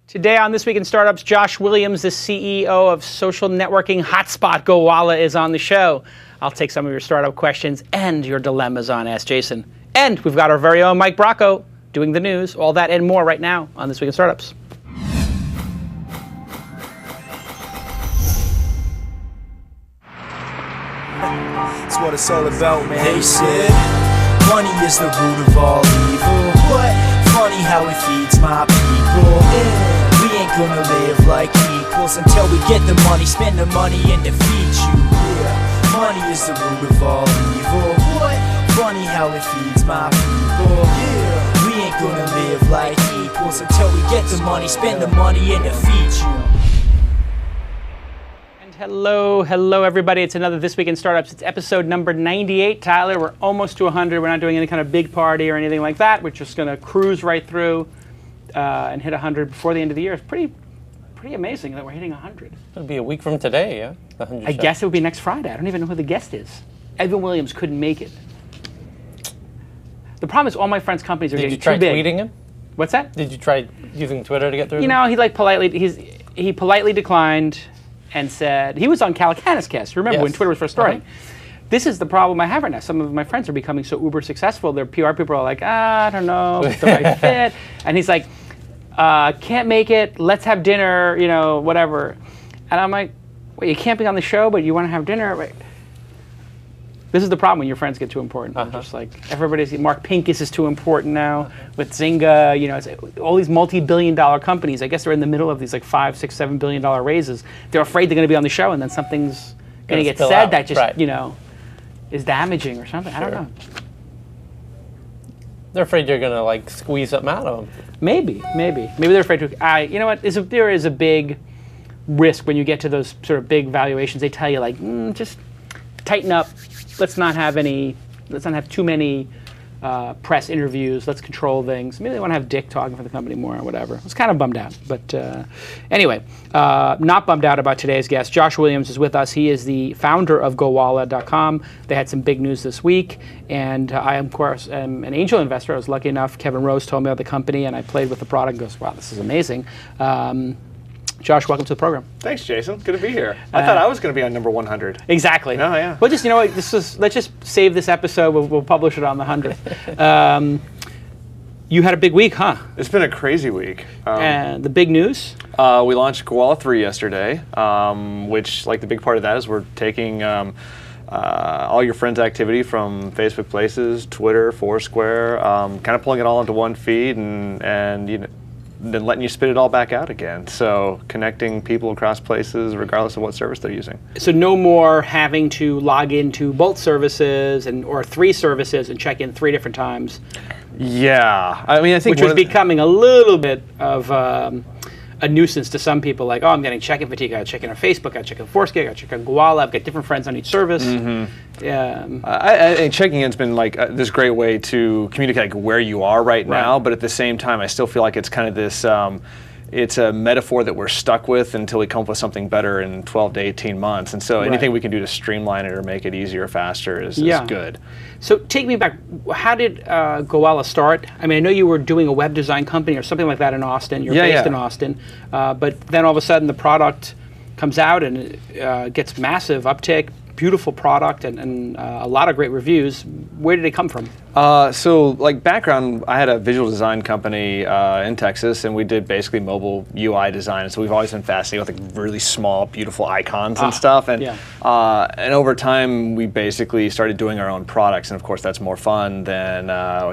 Today on This Week in Startups, Josh Williams, the CEO of social networking hotspot Gowalla, is on the show. I'll take some of your startup questions and your dilemmas on Ask Jason. And we've got our very own Mike Bracco doing the news. All that and more right now on This Week in Startups. That's what it's all about, man. They said money is the root of all evil. What? Funny how it feeds my people. Yeah. We ain't gonna live like equals until we get the money, spend the money and defeat you. Yeah. Money is the root of all evil. What? Funny how it feeds my people. Yeah. We ain't gonna live like equals until we get the money, spend the money and defeat you. Hello everybody. It's another This Week in Startups. It's episode number 98, Tyler. We're almost to 100. We're not doing any kind of big party or anything like that. We're just going to cruise right through and hit 100 before the end of the year. It's pretty amazing that we're hitting 100. It'll be a week from today, yeah? The 100 I guess it would be next Friday. I don't even know who the guest is. Evan Williams couldn't make it. The problem is all my friends' companies are getting too big. Did you try tweeting him? What's that? Did you try using Twitter to get through? You know, he politely declined and said, he was on Calacanis Cast, remember when Twitter was first starting. This is the problem I have right now. Some of my friends are becoming so uber successful, their PR people are like, I don't know if it's the right fit. And he's like, can't make it, let's have dinner, you know, whatever. And I'm like, wait, you can't be on the show, but you want to have dinner? Wait. This is the problem when your friends get too important. Just like Mark Pincus is too important now with Zynga. You know, it's all these multi-billion-dollar companies. I guess they're in the middle of these like $5, $6, $7 billion raises. They're afraid they're going to be on the show, and then something's going to get said that just you know is damaging or something. I don't know. They're afraid you're going to like squeeze something out of them. Maybe they're afraid to. You know what? There is a big risk when you get to those sort of big valuations. They tell you like, just tighten up. Let's not have too many press interviews. Let's control things. Maybe they want to have Dick talking for the company more or whatever. I was kind of bummed out. But anyway, not bummed out about today's guest. Josh Williams is with us. He is the founder of Gowalla.com. They had some big news this week. And I, of course, am an angel investor. I was lucky enough. Kevin Rose told me about the company, and I played with the product and goes, wow, this is amazing. Josh, welcome to the program. Thanks, Jason. Good to be here. I thought I was going to be on number 100. Exactly. Oh, yeah. Well, just, you know what, let's just save this episode. We'll publish it on the 100th. You had a big week, huh? It's been a crazy week. And the big news? We launched Guala 3 yesterday, which, like, the big part of that is we're taking all your friends' activity from Facebook Places, Twitter, Foursquare, kind of pulling it all into one feed and you know, then letting you spit it all back out again. So connecting people across places regardless of what service they're using. So no more having to log into both services or 3 services and check in 3 different times. Yeah, I mean, I think which was becoming a little bit of a nuisance to some people. Like, oh, I'm getting check-in fatigue. I got to check in on Facebook. I got to check in Foursquare. I got to check in Guala. I've got different friends on each service. I think checking in's been like this great way to communicate like where you are right now, but at the same time, I still feel like it's kind of this. It's a metaphor that we're stuck with until we come up with something better in 12 to 18 months. And so anything we can do to streamline it or make it easier, faster is good. So take me back. How did Gowalla start? I mean, I know you were doing a web design company or something like that in Austin. You're based in Austin. But then all of a sudden the product comes out and it gets massive uptick. Beautiful product and a lot of great reviews. Where did it come from? So, like background, I had a visual design company in Texas, and we did basically mobile UI design. So we've always been fascinated with like really small, beautiful icons and stuff. And and over time, we basically started doing our own products, and of course, that's more fun than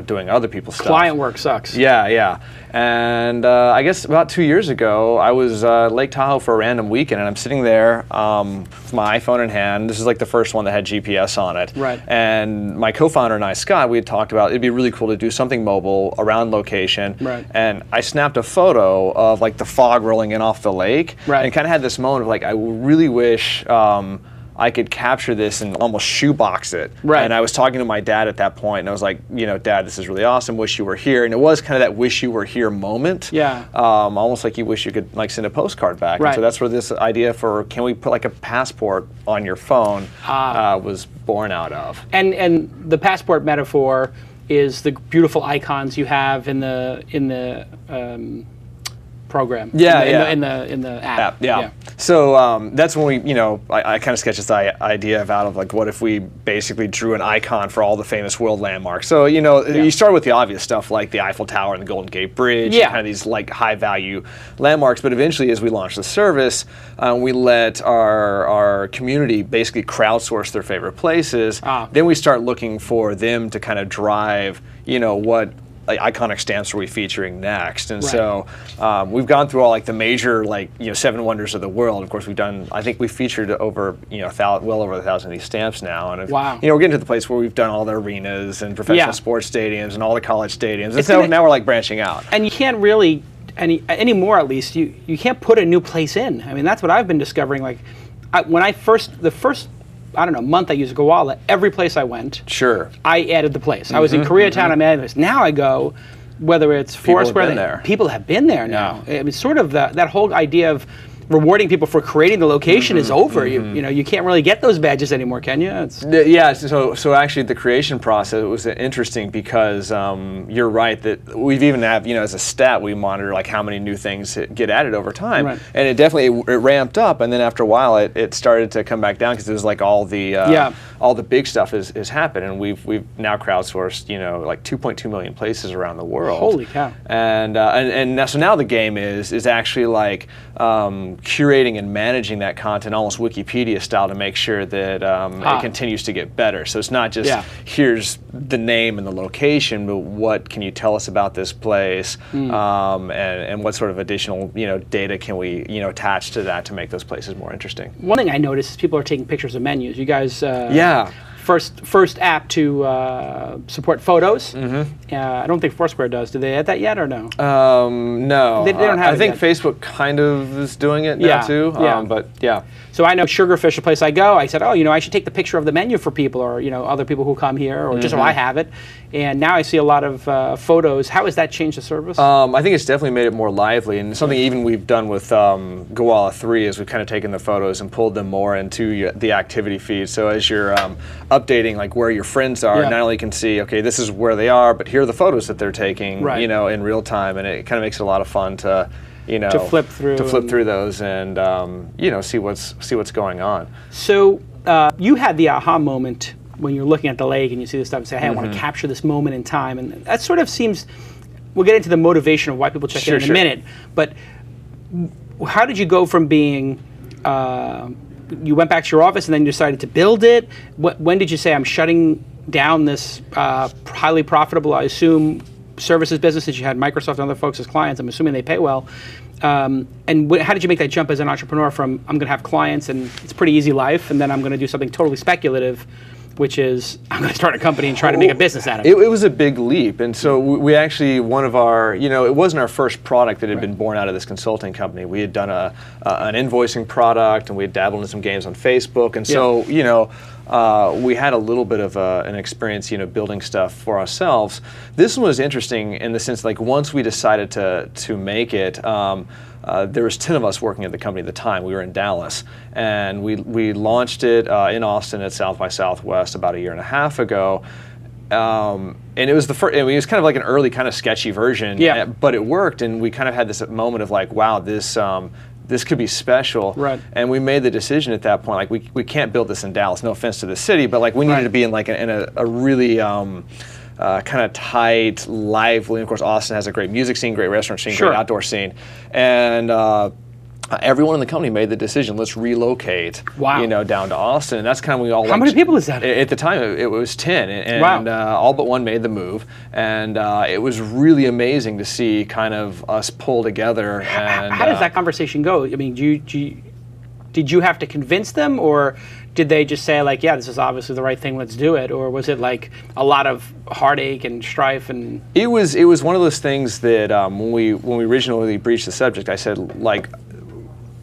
doing other people's stuff. Client work sucks. Yeah. And I guess about 2 years ago, I was Lake Tahoe for a random weekend, and I'm sitting there with my iPhone in hand. This is like the first one that had GPS on it. Right. And my co-founder and I, Scott, we had talked about it'd be really cool to do something mobile around location. Right. And I snapped a photo of like the fog rolling in off the lake. Right. And kind of had this moment of like, I really wish I could capture this and almost shoebox it. Right. And I was talking to my dad at that point, and I was like, you know, Dad, this is really awesome. Wish you were here. And it was kind of that wish you were here moment. Yeah. Almost like you wish you could like send a postcard back. Right. And so that's where this idea for can we put like a passport on your phone was born out of. And the passport metaphor is the beautiful icons you have in the program. In the app. Yeah. So that's when we, I kind of sketched this idea out of like, what if we basically drew an icon for all the famous world landmarks? So you start with the obvious stuff like the Eiffel Tower and the Golden Gate Bridge, and kind of these like high value landmarks. But eventually, as we launched the service, we let our community basically crowdsource their favorite places. Then we start looking for them to kind of drive, what iconic stamps are we featuring next. And so we've gone through all like the major 7 wonders of the world. Of course, I think we've featured over well over 1,000 of these stamps now. And we're getting to the place where we've done all the arenas and professional sports stadiums and all the college stadiums. And so now we're like branching out. And you can't really anymore, at least you can't put a new place in. I mean, that's what I've been discovering. Like when the first month I used Gowalla, every place I went, I added the place. I was in Koreatown, I'm adding this. Now I go, whether it's Foursquare, people have been there now. I mean, sort of that whole idea of rewarding people for creating the location is over. You can't really get those badges anymore, can you? So actually the creation process was interesting because you're right that we've even have, as a stat, we monitor like how many new things get added over time. And it definitely it ramped up, and then after a while it started to come back down because it was like all the big stuff has happened, and we've now crowdsourced like 2.2 million places around the world. Holy cow. And now, so now the game is actually like curating and managing that content almost Wikipedia style to make sure that it continues to get better. So it's not just here's the name and the location, but what can you tell us about this place, and what sort of additional data can we attach to that to make those places more interesting. One thing I noticed is people are taking pictures of menus. You guys first app to support photos. I don't think Foursquare does. Do they add that yet or no? No. They don't have I think yet. Facebook kind of is doing it now too. But yeah. So I know Sugarfish, a place I go, I said, I should take the picture of the menu for people, or other people who come here, or just so I have it. And now I see a lot of photos. How has that changed the service? I think it's definitely made it more lively, and something even we've done with Gowalla 3 is we've kind of taken the photos and pulled them more into the activity feed. So as you're updating like where your friends are, not only can see, okay, this is where they are, but here are the photos that they're taking, in real time, and it kind of makes it a lot of fun to flip through those and see what's going on. So you had the aha moment when you're looking at the lake and you see this stuff and say, hey, I want to capture this moment in time, and that sort of seems. We'll get into the motivation of why people check in a minute, but how did you go from being? You went back to your office and then you decided to build it. When did you say, I'm shutting down this highly profitable, I assume, services business, since you had Microsoft and other folks as clients? I'm assuming they pay well. And how did you make that jump as an entrepreneur from I'm going to have clients and it's a pretty easy life, and then I'm going to do something totally speculative, which is I'm going to start a company and try to make a business out of it? It was a big leap, and so we actually, one of our, it wasn't our first product that had been born out of this consulting company. We had done an invoicing product, and we had dabbled in some games on Facebook, and so we had a little bit of an experience, building stuff for ourselves. This one was interesting in the sense, like, once we decided to make it, there was 10 of us working at the company at the time. We were in Dallas, and we launched it in Austin at South by Southwest about 1.5 years ago. And it was the first. It was kind of like an early, kind of sketchy version, but it worked, and we kind of had this moment of like, wow, this could be special. Right. And we made the decision at that point, like, we can't build this in Dallas. No offense to the city, but like we needed to be in like in a really kind of tight, lively. Of course, Austin has a great music scene, great restaurant scene, great outdoor scene, and everyone in the company made the decision, let's relocate, down to Austin. And that's kind of when we all. How many people is that? At the time, it was 10, and all but one made the move, and it was really amazing to see kind of us pull together. And how does that conversation go? I mean, did you have to convince them, or did they just say like, yeah, this is obviously the right thing, let's do it? Or was it like a lot of heartache and strife? And it was one of those things that when we originally breached the subject, I said, like,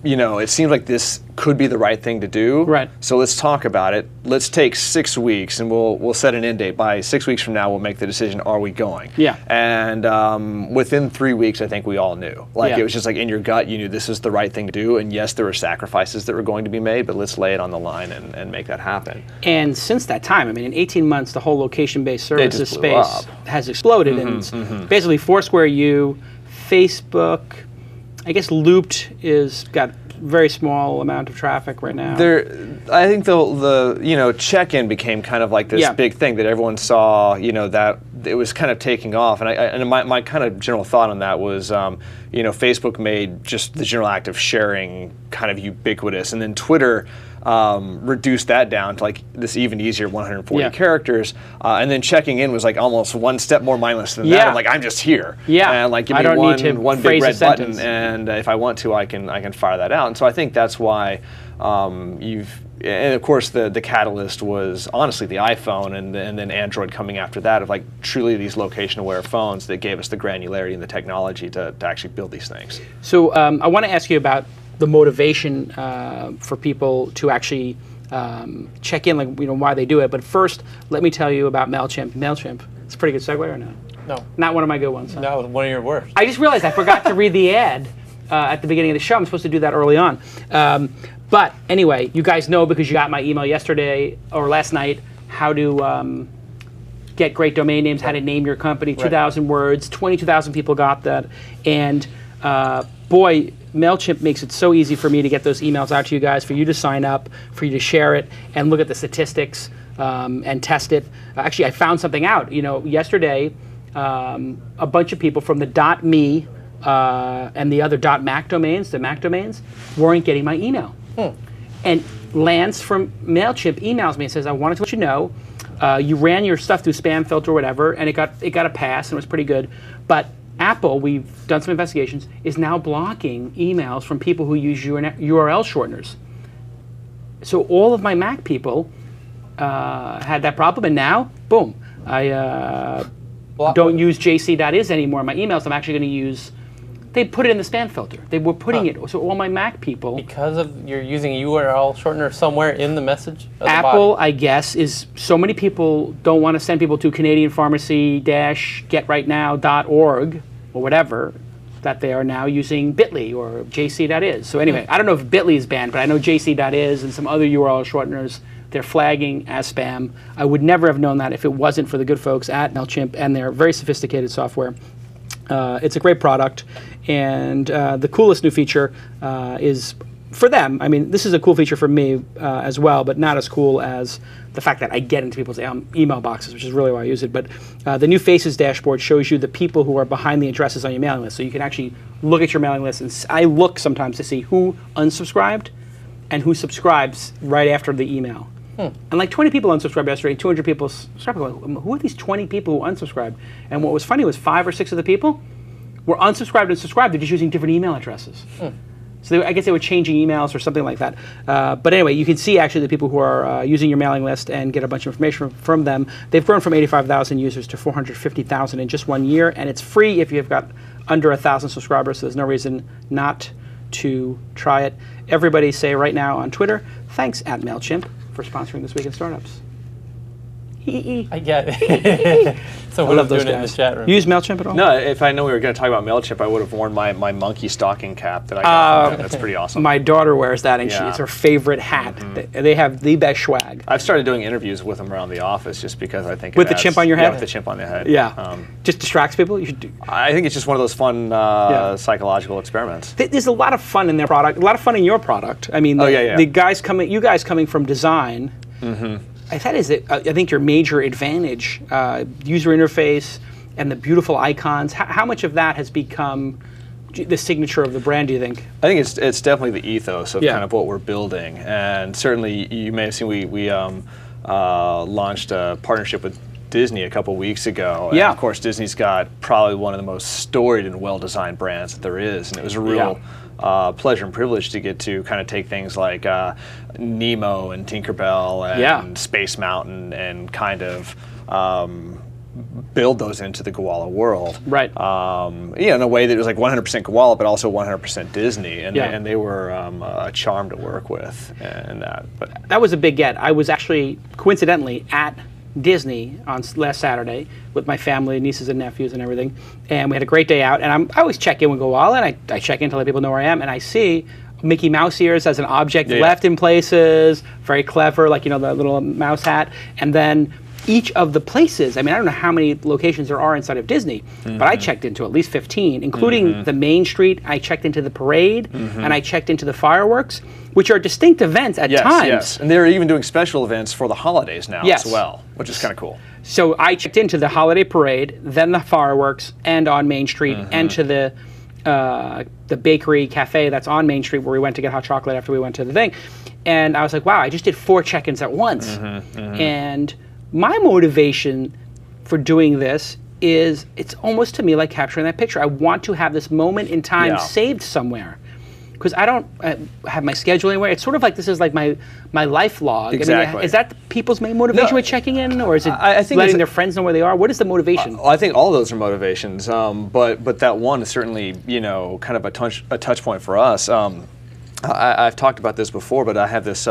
it seems like this could be the right thing to do. Right. So let's talk about it. Let's take 6 weeks, and we'll set an end date. By 6 weeks from now, we'll make the decision, are we going? Yeah. And within 3 weeks, I think we all knew. Like, it was just like in your gut, you knew this is the right thing to do. And yes, there were sacrifices that were going to be made, but let's lay it on the line and make that happen. And since that time, I mean, in 18 months, the whole location-based services space has exploded. And it's basically Foursquare, Facebook, I guess Looped is got very small amount of traffic right now. I think the check-in became kind of like this big thing that everyone saw, that it was kind of taking off. And my kind of general thought on that was, Facebook made just the general act of sharing kind of ubiquitous, and then Twitter reduced that down to like this even easier 140 characters, and then checking in was like almost one step more mindless than that. I'm like, I'm just here, and like give me one big red button, and if I want to, I can fire that out. And so I think that's why and of course the catalyst was honestly the iPhone, and then Android coming after that, of like truly these location-aware phones that gave us the granularity and the technology to actually build these things. So I want to ask you about the motivation for people to actually check in, like why they do it. But first, let me tell you about MailChimp. MailChimp. It's a pretty good segue, or no? No. Not one of my good ones. Huh? No, one of your worst. I just realized I forgot to read the ad at the beginning of the show. I'm supposed to do that early on. But anyway, you guys know, because you got my email yesterday or last night, how to get great domain names, how to name your company, 2,000 words. 22,000 people got that. And boy, MailChimp makes it so easy for me to get those emails out to you guys, for you to sign up, for you to share it, and look at the statistics and test it. Actually, I found something out. Yesterday, a bunch of people from the .me and the other .mac domains, the Mac domains, weren't getting my email. And Lance from MailChimp emails me and says, I wanted to let you know, you ran your stuff through spam filter or whatever, and it got a pass, and it was pretty good. But Apple, we've done some investigations, is now blocking emails from people who use URL shorteners. So all of my Mac people had that problem, and now, boom, I don't use jc.is anymore. My emails, I'm actually going to use, they put it in the spam filter. They were putting it, so all my Mac people. Because of you're using a URL shortener somewhere in the message of Apple, the body. I guess, is so many people don't want to send people to Canadian Pharmacy-getrightnow.org or whatever, that they are now using Bitly or jc.is. So anyway, I don't know if Bitly is banned, but I know jc.is and some other URL shorteners, they're flagging as spam. I would never have known that if it wasn't for the good folks at MailChimp and their very sophisticated software. It's a great product, and the coolest new feature is for them. I mean, this is a cool feature for me as well, but not as cool as the fact that I get into people's email boxes, which is really why I use it. But the new Faces dashboard shows you the people who are behind the addresses on your mailing list. So you can actually look at your mailing list, and I look sometimes to see who unsubscribed and who subscribes right after the email. And like 20 people unsubscribed yesterday, 200 people subscribed. Who are these 20 people who unsubscribed? And what was funny was 5 or 6 of the people were unsubscribed and subscribed. They're just using different email addresses. So I guess they were changing emails or something like that. But anyway, you can see actually the people who are using your mailing list and get a bunch of information from them. They've grown from 85,000 users to 450,000 in just 1 year, and it's free if you've got under 1,000 subscribers, so there's no reason not to try it. Everybody say right now on Twitter, thanks at MailChimp for sponsoring This Week in Startups. I get it. So I love those doing guys. it in the chat room. You use MailChimp at all? No, if I know we were going to talk about MailChimp, I would have worn my monkey stocking cap that I got from them. That's pretty awesome. My daughter wears that, and it's her favorite hat. They have the best swag. I've started doing interviews with them around the office just because I think with the chimp on your head? Yeah, with the chimp on the head. Yeah. Just distracts people? You should do. I think it's just one of those fun psychological experiments. There's a lot of fun in their product, a lot of fun in your product. I mean, the guys you guys coming from design, that is, I think, your major advantage, user interface and the beautiful icons. How much of that has become the signature of the brand, do you think? I think it's definitely the ethos of kind of what we're building. And certainly, you may have seen we launched a partnership with Disney a couple weeks ago. And of course, Disney's got probably one of the most storied and well-designed brands that there is. And it was a real pleasure and privilege to get to kind of take things like Nemo and Tinkerbell and Space Mountain and kind of build those into the Gowalla world. Right. In a way that was like 100% Gowalla, but also 100% Disney. And they were a charm to work with and that. But that was a big get. I was actually, coincidentally, at Disney on last Saturday with my family, nieces and nephews and everything, and we had a great day out. And I always check in with Gowalla, and I check in to let people know where I am, and I see Mickey Mouse ears as an object left in places, very clever, like the little mouse hat. And then each of the places. I mean, I don't know how many locations there are inside of Disney, but I checked into at least 15, including the Main Street. I checked into the parade, and I checked into the fireworks, which are distinct events at times. Yes, and they're even doing special events for the holidays now as well, which is kind of cool. So I checked into the holiday parade, then the fireworks, and on Main Street, and to the bakery cafe that's on Main Street where we went to get hot chocolate after we went to the thing. And I was like, wow, I just did 4 check-ins at once. And my motivation for doing this is, it's almost to me like capturing that picture. I want to have this moment in time saved somewhere. Because I don't have my schedule anywhere. It's sort of like this is like my life log. Exactly. I mean, is that people's main motivation with checking in, or is it I think letting their friends know where they are? What is the motivation? I think all those are motivations, but that one is certainly kind of a touch point for us. I've talked about this before, but I have this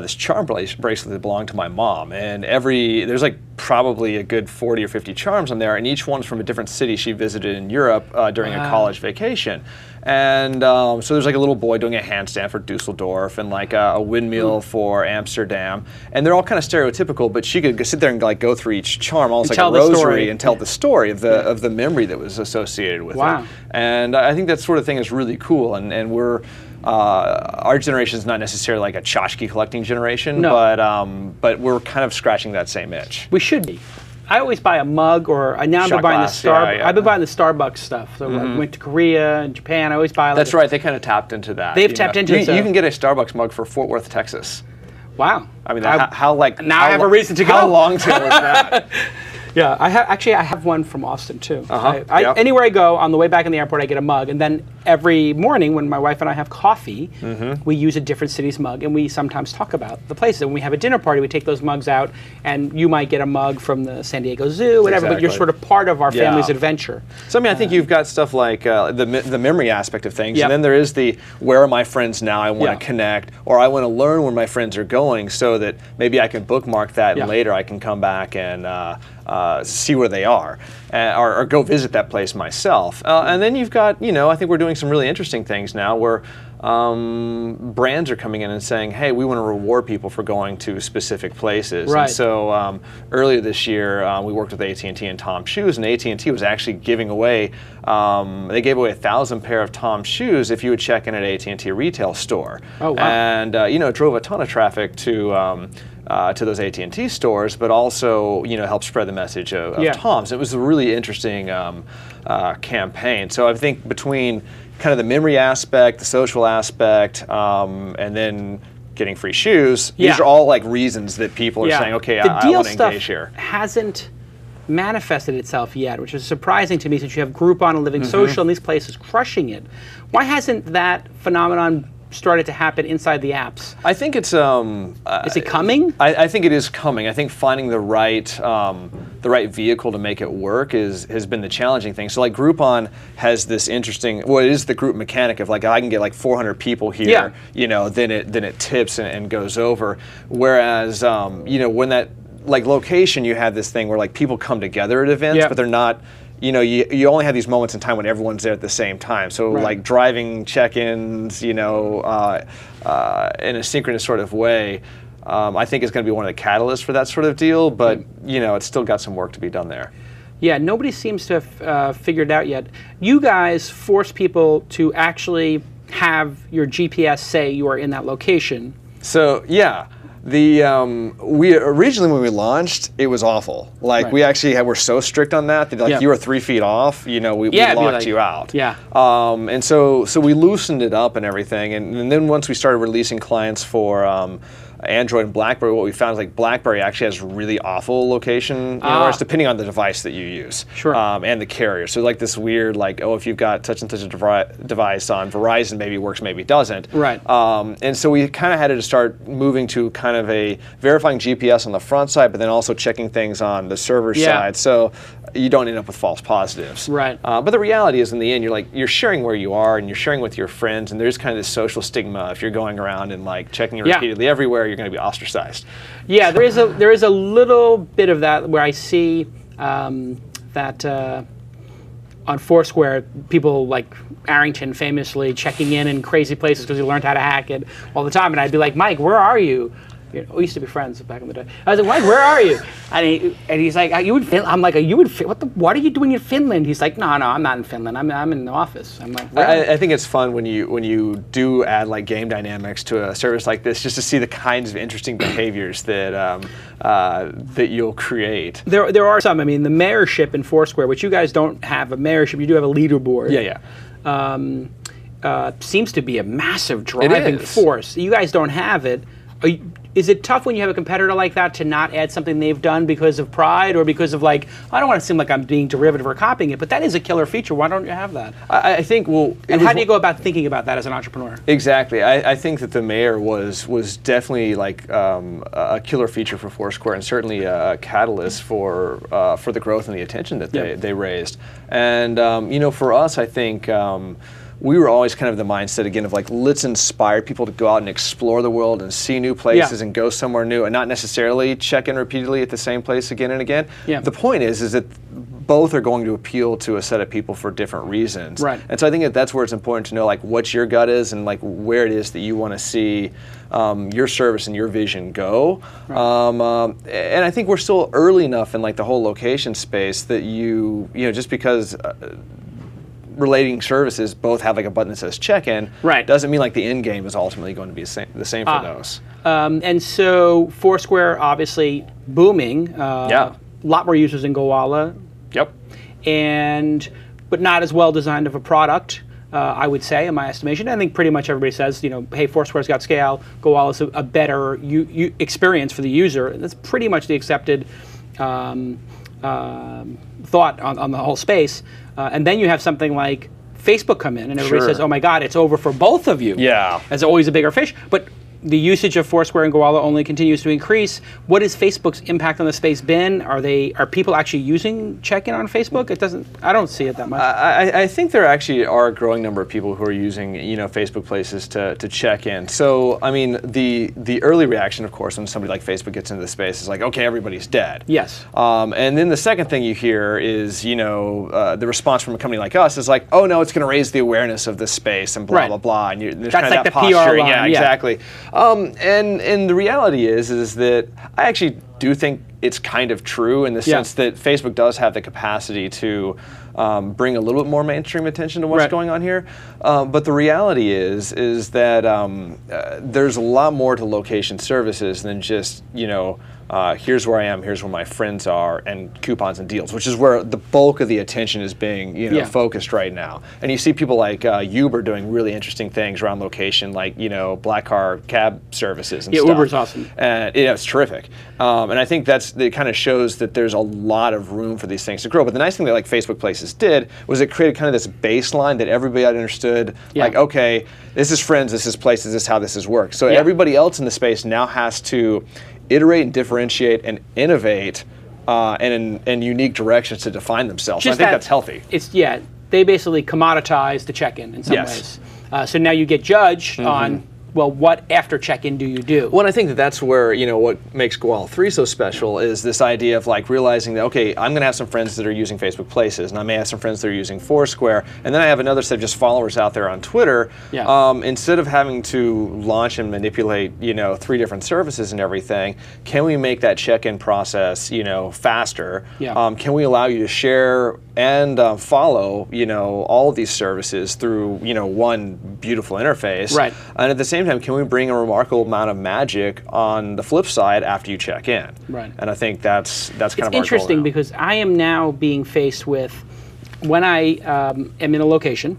this charm bracelet that belonged to my mom, and there's like probably a good 40 or 50 charms on there, and each one's from a different city she visited in Europe during a college vacation. And so there's like a little boy doing a handstand for Dusseldorf, and like a windmill for Amsterdam, and they're all kind of stereotypical. But she could sit there and like go through each charm, almost like a rosary, and tell the story of the memory that was associated with it. And I think that sort of thing is really cool. And we're our generation is not necessarily like a tchotchke collecting generation, but we're kind of scratching that same itch. We should be. I always buy a mug, or now I've been buying I've been buying the Starbucks stuff. So I went to Korea and Japan. I always buy. That's right. They kind of tapped into that. They've tapped into it. You can get a Starbucks mug for Fort Worth, Texas. Wow. I mean, how I have a reason to go. How long tail was that? Yeah, I have one from Austin too. Anywhere I go, on the way back in the airport, I get a mug, and then every morning when my wife and I have coffee, we use a different city's mug, and we sometimes talk about the places. And when we have a dinner party, we take those mugs out, and you might get a mug from the San Diego Zoo, whatever. But you're sort of part of our family's adventure. So I mean, I think you've got stuff like the memory aspect of things, and then there is the where are my friends now? I want to connect, or I want to learn where my friends are going, so that maybe I can bookmark that, and later I can come back and see where they are, or go visit that place myself. And then you've got, I think we're doing some really interesting things now where brands are coming in and saying, hey, we want to reward people for going to specific places. And so earlier this year, we worked with AT&T and Tom's Shoes, and AT&T was actually giving away, they gave away 1,000 pair of Tom's Shoes if you would check in at AT&T retail store. Oh, wow. And, it drove a ton of traffic to those AT&T stores, but also help spread the message of Tom's. It was a really interesting campaign. So I think between kind of the memory aspect, the social aspect, and then getting free shoes, these are all like reasons that people are saying, okay, I want to engage here. Hasn't manifested itself yet, which is surprising to me, since you have Groupon and Living Social and these places crushing it. Why hasn't that phenomenon started to happen inside the apps? I think it's is it coming? I think it is coming. I think finding the right vehicle to make it work has been the challenging thing. So like Groupon has this interesting, it is the group mechanic of like, I can get like 400 people here, then it tips and goes over. Whereas when that like location, you have this thing where like people come together at events, but they're not. You only have these moments in time when everyone's there at the same time. So like driving check-ins, in a synchronous sort of way, I think is going to be one of the catalysts for that sort of deal. But it's still got some work to be done there. Yeah, nobody seems to have figured out yet. You guys force people to actually have your GPS say you are in that location. So we originally, when we launched, it was awful. Like we actually were so strict on that you were 3 feet off. We locked you out. And so we loosened it up and everything. And then once we started releasing clients for Android and BlackBerry, what we found is like BlackBerry actually has really awful location alerts depending on the device that you use, and the carrier. So like this weird if you've got such and such a device on Verizon, maybe it works, maybe it doesn't. And so we kind of had to start moving to kind of a verifying GPS on the front side, but then also checking things on the server side, so you don't end up with false positives. But the reality is, in the end, you're sharing where you are, and you're sharing with your friends, and there's kind of this social stigma if you're going around and like checking repeatedly everywhere. You're going to be ostracized. Yeah, there is a little bit of that where I see that on Foursquare, people like Arrington famously checking in crazy places because he learned how to hack it all the time. And I'd be like, Mike, where are you? We used to be friends back in the day. I was like, where are you? And he's like, are you in Finland? I'm like, are you in Finland? What are you doing in Finland? He's like, no, I'm not in Finland. I'm in the office. I'm like, really? I think it's fun when you do add like game dynamics to a service like this, just to see the kinds of interesting behaviors that that you'll create. There are some. I mean, the mayorship in Foursquare, which you guys don't have a mayorship, you do have a leaderboard. Yeah. Seems to be a massive driving force. You guys don't have it. Is it tough when you have a competitor like that to not add something they've done because of pride or because of like, I don't want to seem like I'm being derivative or copying it, but that is a killer feature. Why don't you have that? I think, and how do you go about thinking about that as an entrepreneur? Exactly. I think that the mayor was definitely like a killer feature for Foursquare, and certainly a catalyst for the growth and the attention that they raised. And for us, I think. We were always kind of the mindset again of like, let's inspire people to go out and explore the world and see new places and go somewhere new, and not necessarily check in repeatedly at the same place again and again. Yeah. The point is that both are going to appeal to a set of people for different reasons. Right. And so I think that's where it's important to know like what your gut is and like where it is that you want to see your service and your vision go. Right. And I think we're still early enough in like the whole location space that you just because relating services both have like a button that says check-in, doesn't mean like the end game is ultimately going to be the same for those. And so Foursquare obviously booming. A lot more users than Gowalla. Yep. But not as well designed of a product, I would say, in my estimation. I think pretty much everybody says, hey, Foursquare's got scale. Gowalla's a better experience for the user. That's pretty much the accepted thought on the whole space. And then you have something like Facebook come in and everybody says, oh my God, it's over for both of you. Yeah. As always a bigger fish. But the usage of Foursquare and Gowalla only continues to increase. What has Facebook's impact on the space been? Are people actually using check-in on Facebook? I don't see it that much. I think there actually are a growing number of people who are using Facebook Places to check in. So I mean the early reaction, of course, when somebody like Facebook gets into the space is like, okay, everybody's dead. Yes. And then the second thing you hear is the response from a company like us is like, oh no, it's going to raise the awareness of this space and blah blah blah. And there's that's kind of like that the posturing. PR line. Yeah, exactly. And the reality is that I actually do think it's kind of true in the sense that Facebook does have the capacity to bring a little bit more mainstream attention to what's going on here. But the reality is that there's a lot more to location services than just, here's where I am, here's where my friends are, and coupons and deals, which is where the bulk of the attention is being focused right now. And you see people like Uber doing really interesting things around location, like black car cab services and stuff. Yeah, Uber's awesome. And it's terrific. And I think it kind of shows that there's a lot of room for these things to grow. But the nice thing that like Facebook Places did was it created kind of this baseline that everybody understood, like, okay, this is friends, this is places, this is how this is work. So everybody else in the space now has to iterate and differentiate and innovate in unique directions to define themselves. I think that's healthy. They basically commoditize the check-in in some ways. So now you get judged on, well, what after check-in do you do? Well, and I think that's where, what makes Guala 3 so special is this idea of like realizing that, okay, I'm going to have some friends that are using Facebook Places, and I may have some friends that are using Foursquare, and then I have another set of just followers out there on Twitter. Instead of having to launch and manipulate, 3 different services and everything, can we make that check-in process, faster? Can we allow you to share and follow, all of these services through, one beautiful interface? Right. And at the same time, can we bring a remarkable amount of magic on the flip side after you check in? Right. And I think that's kind of our goal now. It's interesting because I am now being faced with, when I am in a location,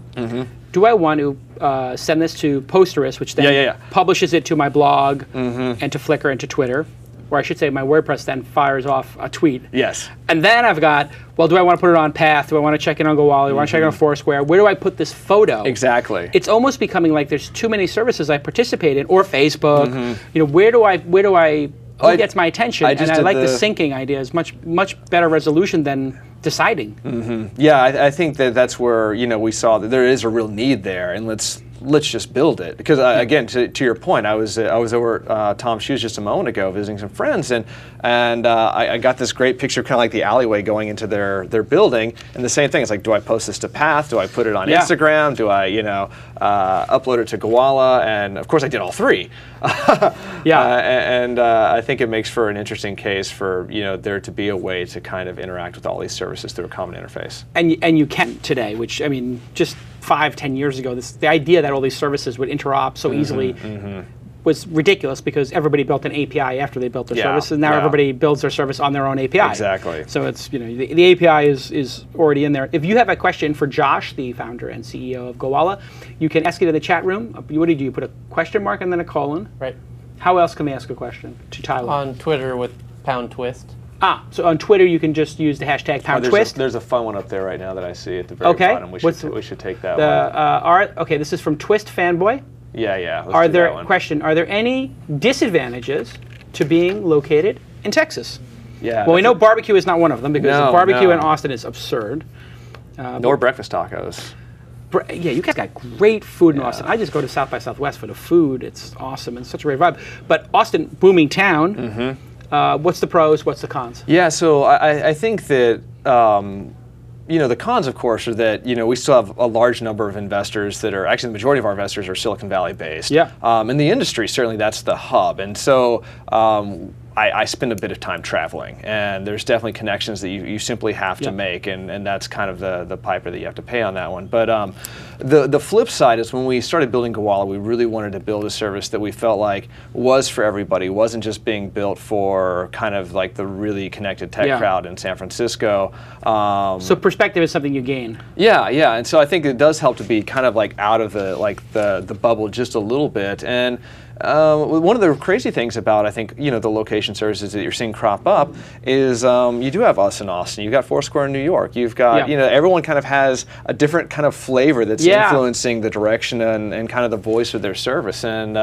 do I want to send this to Posterous, which then publishes it to my blog and to Flickr and to Twitter? Or I should say my WordPress then fires off a tweet. Yes. And then I've got, well, do I want to put it on Path? Do I want to check in on Gowalla? Do I want to check in on Foursquare? Where do I put this photo? Exactly. It's almost becoming like there's too many services I participate in, or Facebook. Where do I who gets my attention? And I like the syncing idea. It's much better resolution than deciding. Yeah, I think that's where we saw that there is a real need there, and let's let's just build it. Because again, to your point, I was over at Tom's Shoes just a moment ago visiting some friends, and I got this great picture of kind of like the alleyway going into their building, and the same thing. It's like, do I post this to Path? Do I put it on Instagram? Do I upload it to Gowalla? And of course, I did all three. I think it makes for an interesting case for there to be a way to kind of interact with all these services through a common interface. And you can today, which I mean, just 5-10 years ago, the idea that all these services would interop so easily was ridiculous, because everybody built an API after they built their service, and now everybody builds their service on their own API. Exactly. So it's the API is already in there. If you have a question for Josh, the founder and CEO of Gowalla, you can ask it in the chat room. What do? You put a question mark and then a colon. Right. How else can we ask a question to Tyler? On Twitter with #twist. So on Twitter you can just use the hashtag #twist. There's a fun one up there right now that I see at the very bottom. We should take that one. Okay, this is from Twist Fanboy. Yeah. Are there any disadvantages to being located in Texas? Yeah. Well, we know barbecue is not one of them, because barbecue in Austin is absurd. Nor breakfast tacos. Yeah, you guys got great food in Austin. I just go to South by Southwest for the food. It's awesome and such a great vibe. But Austin, booming town. What's the pros? What's the cons? Yeah, so I think that the cons, of course, are that we still have a large number of investors that are actually the majority of our investors are Silicon Valley based. Yeah. In the industry, certainly that's the hub, and so I spend a bit of time traveling, and there's definitely connections that you simply have to make, and that's kind of the piper that you have to pay on that one. But the flip side is when we started building Gowalla, we really wanted to build a service that we felt like was for everybody, wasn't just being built for kind of like the really connected tech crowd in San Francisco. So perspective is something you gain. Yeah, and so I think it does help to be kind of like out of the bubble just a little bit. And one of the crazy things about, I think, the location services that you're seeing crop up is you do have us in Austin. You've got Foursquare in New York. You've got, everyone kind of has a different kind of flavor that's influencing the direction and kind of the voice of their service. And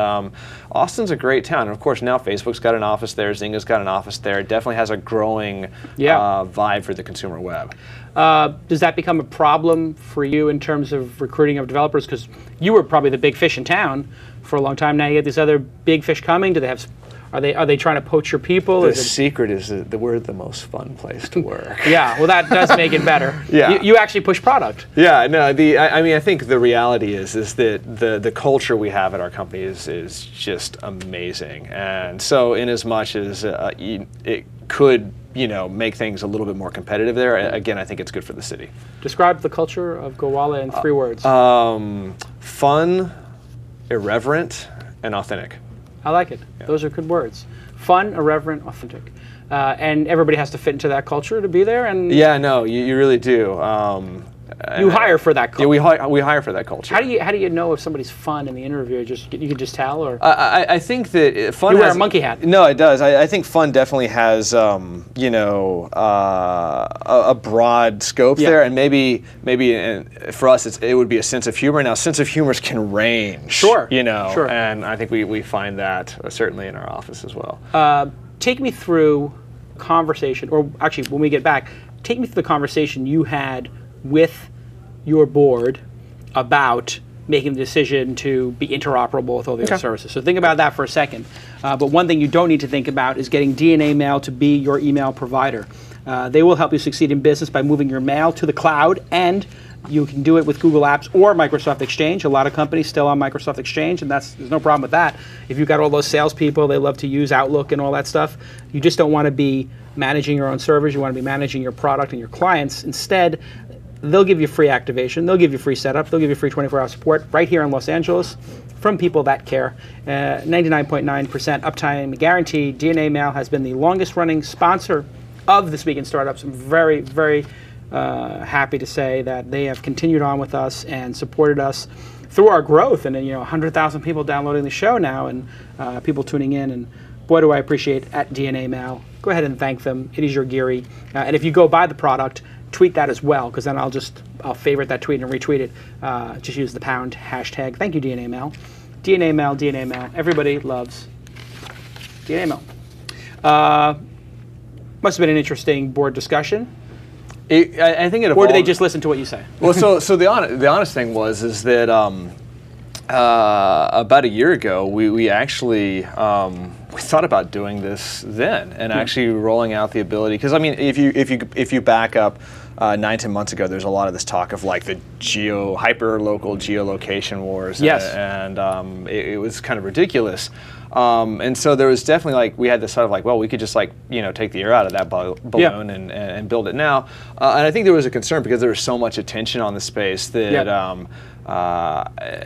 Austin's a great town. And of course, now Facebook's got an office there. Zynga's got an office there. It definitely has a growing vibe for the consumer web. Does that become a problem for you in terms of recruiting of developers? Because you were probably the big fish in town for a long time. Now you get these other big fish coming. Do they have? Are they trying to poach your people? The secret is that we're the most fun place to work. Yeah, well, that does make it better. You actually push product. Yeah, no. I think the reality is that the culture we have at our company is just amazing, and so in as much as it could make things a little bit more competitive there, again, I think it's good for the city. Describe the culture of Gowalla in 3 words. Fun, irreverent, and authentic. I like it. Yeah. Those are good words. Fun, irreverent, authentic. And everybody has to fit into that culture to be there. And yeah, no, you really do. You hire for that culture. Yeah, we hire for that culture. How do you know if somebody's fun in the interview? You can just tell, or I think that fun. You wear a monkey hat. No, it does. I think fun definitely has a broad scope there, and maybe for us it would be a sense of humor. Now, sense of humors can range. Sure. Sure. And I think we find that certainly in our office as well. Take me through conversation, or actually, when we get back, take me through the conversation you had with your board about making the decision to be interoperable with all the other services. So think about that for a second. But one thing you don't need to think about is getting DNA Mail to be your email provider. They will help you succeed in business by moving your mail to the cloud, and you can do it with Google Apps or Microsoft Exchange. A lot of companies still on Microsoft Exchange, and there's no problem with that. If you've got all those salespeople, they love to use Outlook and all that stuff. You just don't want to be managing your own servers. You want to be managing your product and your clients. Instead, they'll give you free activation. They'll give you free setup. They'll give you free 24-hour support right here in Los Angeles from people that care. 99.9% uptime guarantee. DNA Mail has been the longest-running sponsor of This Week in Startups. I'm very, very happy to say that they have continued on with us and supported us through our growth. And 100,000 people downloading the show now, and people tuning in. And boy, do I appreciate at DNA Mail. Go ahead and thank them. It is your Geary. And if you go buy the product, tweet that as well, because then I'll favorite that tweet and retweet it. Just use the # hashtag. Thank you, DNA Mail. DNA Mail, DNA Mail. Everybody loves DNA Mail. Must have been an interesting board discussion. I think it evolved. Or do they just listen to what you say? Well, so the honest thing is that About a year ago, we actually we thought about doing this then, and actually rolling out the ability. Because I mean, if you back up 9-10 months ago, there's a lot of this talk of like the hyper local geolocation wars. Yes. And it was kind of ridiculous. And so there was definitely like, we had this sort of like, well, we could just like, take the air out of that balloon and build it now. And I think there was a concern because there was so much attention on the space that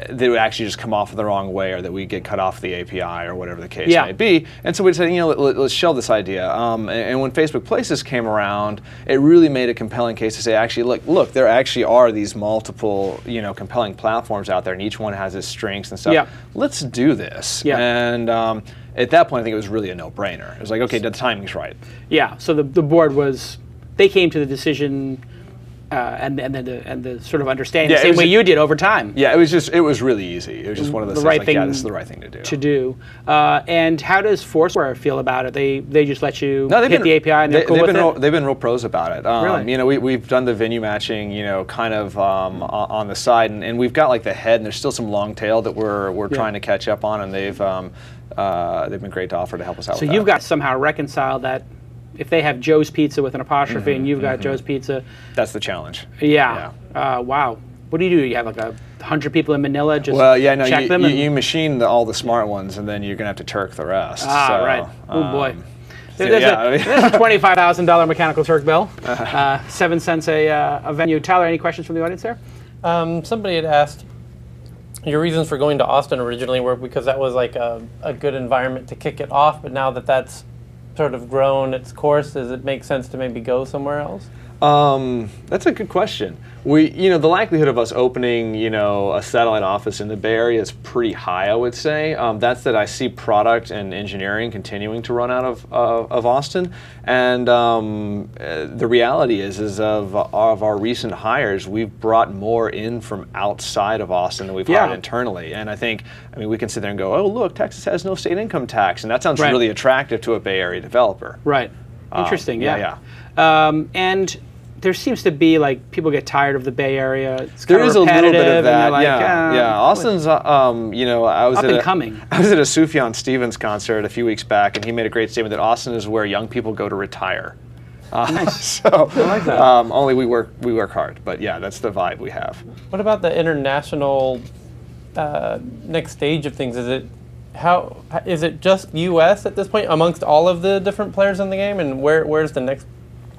they would actually just come off the wrong way, or that we get cut off the API or whatever the case may be. And so we decided, let's shelve this idea. And when Facebook Places came around, it really made a compelling case to say, actually, look, there actually are these multiple, compelling platforms out there, and each one has its strengths and stuff. Yeah. Let's do this. Yeah. And at that point, I think it was really a no-brainer. It was like, okay, the timing's right. Yeah. So the board they came to the decision. And the sort of understanding the same way you did over time. Yeah, it was really easy. It was just one of those things like, this is the right thing to do. And how does Foursquare feel about it? They just let you hit the API and they're cool with it? They've been real pros about it. Really? We've done the venue matching, kind of on the side, and we've got like the head, and there's still some long tail that we're trying to catch up on, and they've been great to offer to help us out with that. So you've got to somehow reconcile that. If they have Joe's Pizza with an apostrophe and you've got Joe's Pizza. That's the challenge. Yeah. Wow. What do? You have like 100 people in Manila just check them? You machine all the smart ones, and then you're going to have to Turk the rest. Right. Oh, boy. There's a $25,000 Mechanical Turk bill. 7 cents a venue. Tyler, any questions from the audience there? Somebody had asked, your reasons for going to Austin originally were because that was like a good environment to kick it off, but now that that's sort of grown its course, does it make sense to maybe go somewhere else? That's a good question. The likelihood of us opening, a satellite office in the Bay Area is pretty high, I would say. That's that I see product and engineering continuing to run out of Austin, and the reality is of our recent hires, we've brought more in from outside of Austin than we've hired internally. And I think, we can sit there and go, oh look, Texas has no state income tax, and that sounds really attractive to a Bay Area developer. Right. Interesting. And there seems to be like people get tired of the Bay Area. It's kind of repetitive, a little bit of that. Like, Austin's, I was up and coming. I was at a Sufjan Stevens concert a few weeks back, and he made a great statement that Austin is where young people go to retire. Nice. So I like that. Only we work hard, but yeah, that's the vibe we have. What about the international next stage of things? Is it just U.S. at this point amongst all of the different players in the game, and where's the next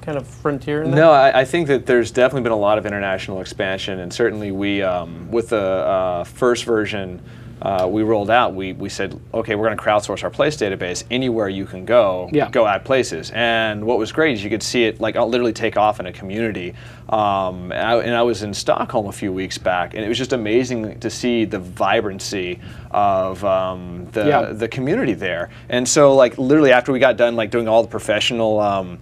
kind of frontier in that? No, I think that there's definitely been a lot of international expansion, and certainly we, with the first version we rolled out, we said, okay, we're going to crowdsource our place database. Anywhere you can go add places. And what was great is you could see it like literally take off in a community. And I was in Stockholm a few weeks back, and it was just amazing to see the vibrancy of the community there. And so like literally after we got done like doing all the professional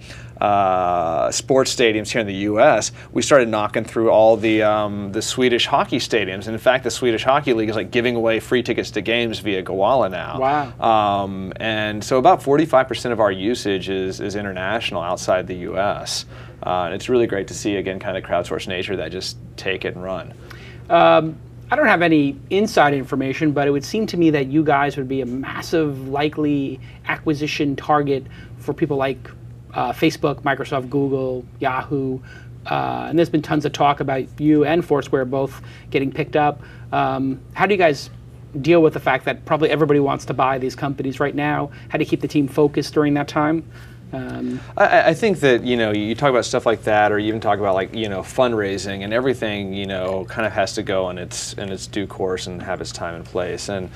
sports stadiums here in the U.S., we started knocking through all the Swedish hockey stadiums. And in fact, the Swedish Hockey League is like giving away free tickets to games via Gowalla now. Wow. And so about 45% of our usage is international outside the U.S. And it's really great to see, again, kind of crowdsourced nature that just take it and run. I don't have any inside information, but it would seem to me that you guys would be a massive likely acquisition target for people like Facebook, Microsoft, Google, Yahoo, and there's been tons of talk about you and Foursquare both getting picked up. How do you guys deal with the fact that probably everybody wants to buy these companies right now? How do you keep the team focused during that time? I think that you talk about stuff like that, or you even talk about like fundraising, and everything kind of has to go in its due course and have its time and place. And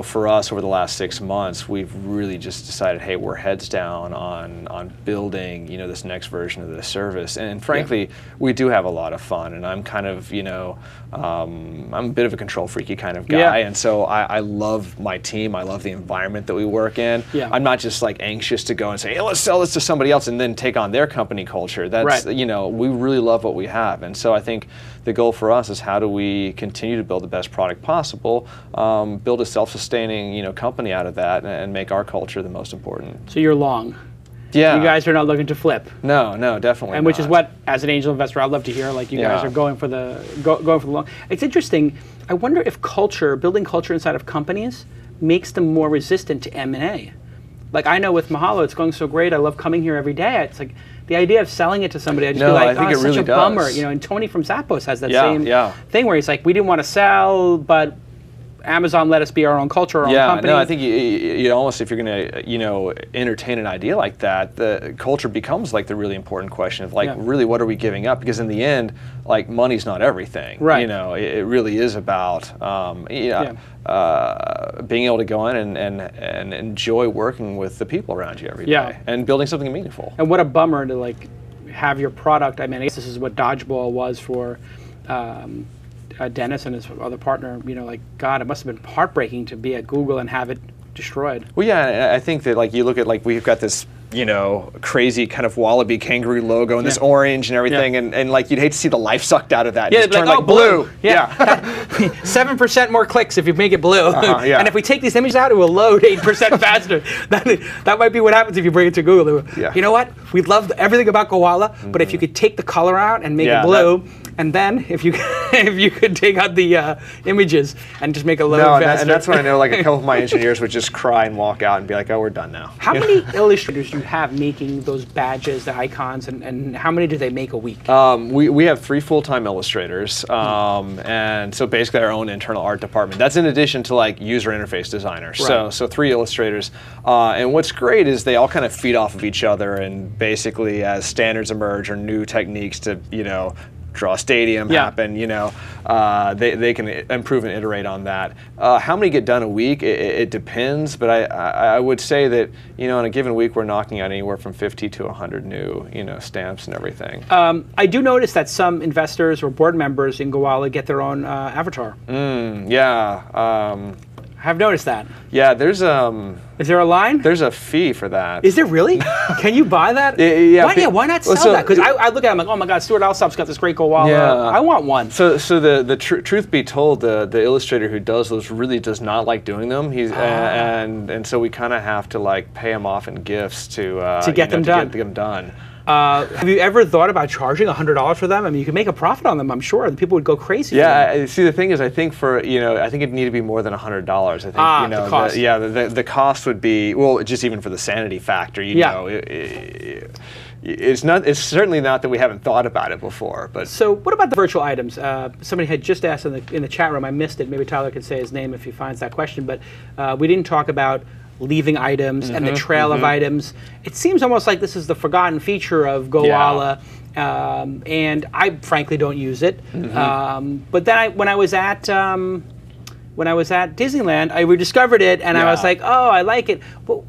for us over the last 6 months, we've really just decided, hey, we're heads down on building, this next version of this service. And frankly, we do have a lot of fun. And I'm kind of, I'm a bit of a control freaky kind of guy. And so I love my team. I love the environment that we work in. I'm not just like anxious to go and say, hey, let's sell this to somebody else and then take on their company culture. That's, we really love what we have. And so I think the goal for us is how do we continue to build the best product possible, build a self-sustaining company out of that, and make our culture the most important. So you're long. Yeah. You guys are not looking to flip. No, definitely. And which is what, as an angel investor, I'd love to hear. Like you guys are going for the going for the long. It's interesting. I wonder if building culture inside of companies, makes them more resistant to M&A. Like I know with Mahalo, it's going so great. I love coming here every day. It's like the idea of selling it to somebody. I just be like, I think it's it really such a bummer. You know, and Tony from Zappos has that same thing where he's like, we didn't want to sell, but Amazon let us be our own culture, our own company. No, I think you almost, if you're going to, entertain an idea like that, the culture becomes like the really important question of like, really, what are we giving up? Because in the end, like, money's not everything. Right. You know, it really is about, being able to go in and enjoy working with the people around you every day and building something meaningful. And what a bummer to like have your product. I mean, I guess this is what Dodgeball was for. Dennis and his other partner, like, God, it must have been heartbreaking to be at Google and have it destroyed. Well, yeah, I think that, like, you look at, like, we've got this, crazy kind of wallaby kangaroo logo and this orange and everything, and like, you'd hate to see the life sucked out of that. Yeah, just turn like blue. Yeah. 7% more clicks if you make it blue. And if we take these images out, it will load 8% faster. That might be what happens if you bring it to Google. You know what? We love everything about Gowalla, but if you could take the color out and make it blue, and then if you could take out the images and just make it load faster. And that's when I know, like, a couple of my engineers would just cry and walk out and be like, oh, we're done now. How many illustrators do you have making those badges, the icons, and how many do they make a week? We have 3 full-time illustrators, and so basically our own internal art department. That's in addition to, like, user interface designers. Right. So 3 illustrators. And what's great is they all kind of feed off of each other, and basically as standards emerge or new techniques to, draw a stadium happen, they can improve and iterate on that. How many get done a week? It depends, but I would say that, in a given week we're knocking out anywhere from 50 to 100 new, stamps and everything. I do notice that some investors or board members in Gowalla get their own avatar. I've noticed that. Yeah, there's Is there a line? There's a fee for that. Is there really? Can you buy that? Why not sell that? Because I look at it, I'm like, oh my God, Stuart Alsop's got this great Gowalla. I want one. So the truth be told, the illustrator who does those really does not like doing them. And so we kind of have to like pay him off in gifts to get them done. Have you ever thought about charging $100 for them? I mean, you could make a profit on them, I'm sure. And people would go crazy. Yeah, see, the thing is, I think I think it'd need to be more than $100. I think, the cost. The cost would be, well, just even for the sanity factor, it's certainly not that we haven't thought about it before. But so, what about the virtual items? Somebody had just asked in the chat room. I missed it. Maybe Tyler could say his name if he finds that question. But we didn't talk about leaving items and the trail of items. It seems almost like this is the forgotten feature of Gowalla, and I frankly don't use it. But then when I was at Disneyland, I rediscovered it, and I was like, oh, I like it. Well,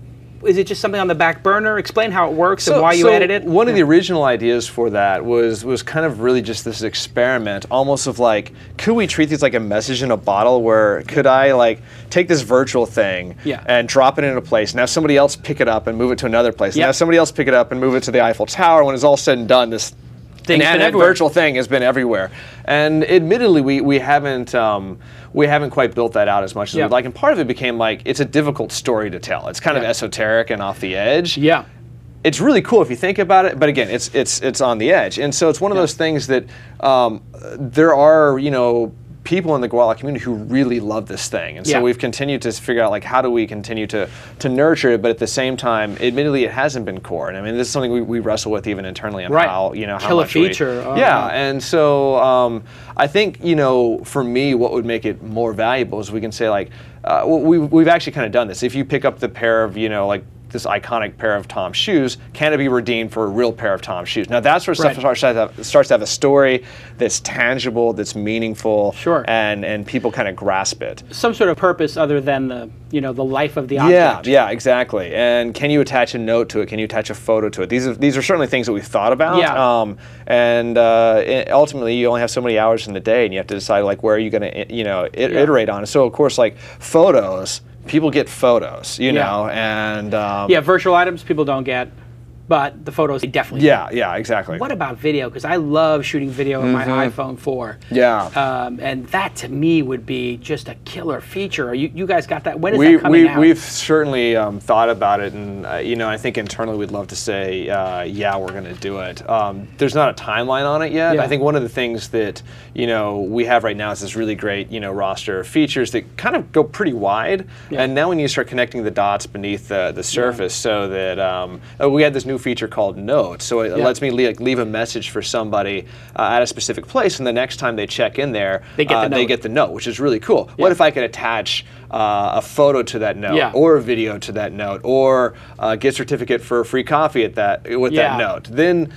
is it just something on the back burner? Explain how it works and why you added it. One of the original ideas for that was kind of really just this experiment, almost of like, could we treat these like a message in a bottle, where could I like take this virtual thing and drop it in a place and have somebody else pick it up and move it to another place and have somebody else pick it up and move it to the Eiffel Tower. When it's all said and done, this virtual thing has been everywhere. And admittedly, we haven't quite built that out as much as we'd like. And part of it became like, it's a difficult story to tell. It's kind of esoteric and off the edge. Yeah. It's really cool if you think about it, but again, it's on the edge. And so it's one of those things that there are, people in the Guala community who really love this thing. And so we've continued to figure out, like, how do we continue to nurture it, but at the same time, admittedly, it hasn't been core. And I mean, this is something we wrestle with even internally on how, how kill much a feature. And so I think, for me, what would make it more valuable is we can say, like, we've actually kind of done this. If you pick up the pair of, like, this iconic pair of Tom's shoes, can it be redeemed for a real pair of Tom's shoes? Now that's where stuff starts to have a story that's tangible, that's meaningful, and people kind of grasp it. Some sort of purpose other than the life of the object. Yeah, exactly. And can you attach a note to it? Can you attach a photo to it? These are certainly things that we've thought about. And ultimately, you only have so many hours in the day, and you have to decide, like, where are you going to iterate on. So of course, like, photos. People get photos, and virtual items people don't get. but the photos they definitely. Yeah, exactly. What about video? Because I love shooting video with my iPhone 4. Yeah. And that to me would be just a killer feature. You guys got that? When is that coming out? We've certainly thought about it, and I think internally we'd love to say, yeah, we're going to do it. There's not a timeline on it yet. Yeah. I think one of the things that we have right now is this really great roster of features that kind of go pretty wide, and now we need to start connecting the dots beneath the surface, so that we had this new feature called Notes, so it lets me leave a message for somebody at a specific place, and the next time they check in there, they get the note, which is really cool. What if I could attach a photo to that note, or a video to that note, or a gift certificate for a free coffee with that note? Then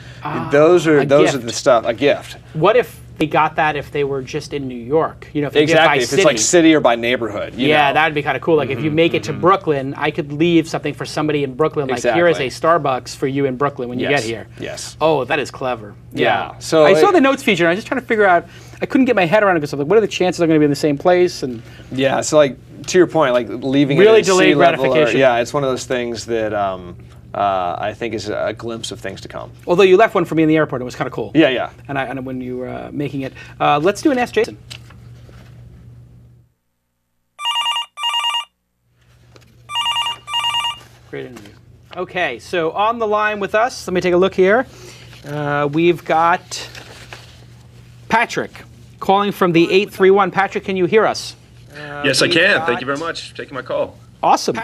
those are the stuff. A gift. What if they got that if they were just in New York? If they Exactly. If If it's like city or by neighborhood. That'd be kind of cool. Like if you make it to Brooklyn, I could leave something for somebody in Brooklyn. Like here is a Starbucks for you in Brooklyn when you get here. Yes. Oh, that is clever. Yeah. So I saw the notes feature, and I was just trying to figure out. I couldn't get my head around it because I'm like, what are the chances I'm going to be in the same place? And yeah. So like to your point, like leaving really it delayed gratification. It's one of those things that I think is a glimpse of things to come. Although you left one for me in the airport, it was kind of cool. Yeah. And when you were making it, let's do an Ask Jason. Great interview. Okay, so on the line with us, let me take a look here. We've got Patrick calling from the 831. Patrick, can you hear us? Yes, I can. Thank you very much for taking my call. Awesome.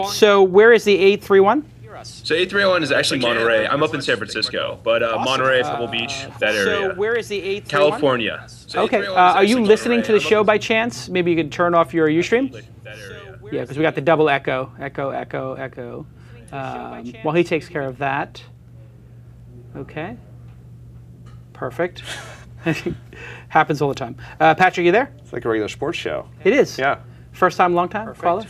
So where is the 831? So 831 is actually Monterey. I'm up in San Francisco, but Monterey, Pebble Beach, that area. So where is the 831? California. So okay. Are you listening to the show by chance? Maybe you could turn off your Ustream? That area. Yeah, because we got the double echo. While he takes care of that. Okay. Perfect. Happens all the time. Patrick, you there? It's like a regular sports show. It is. Yeah. First time, long time, caller?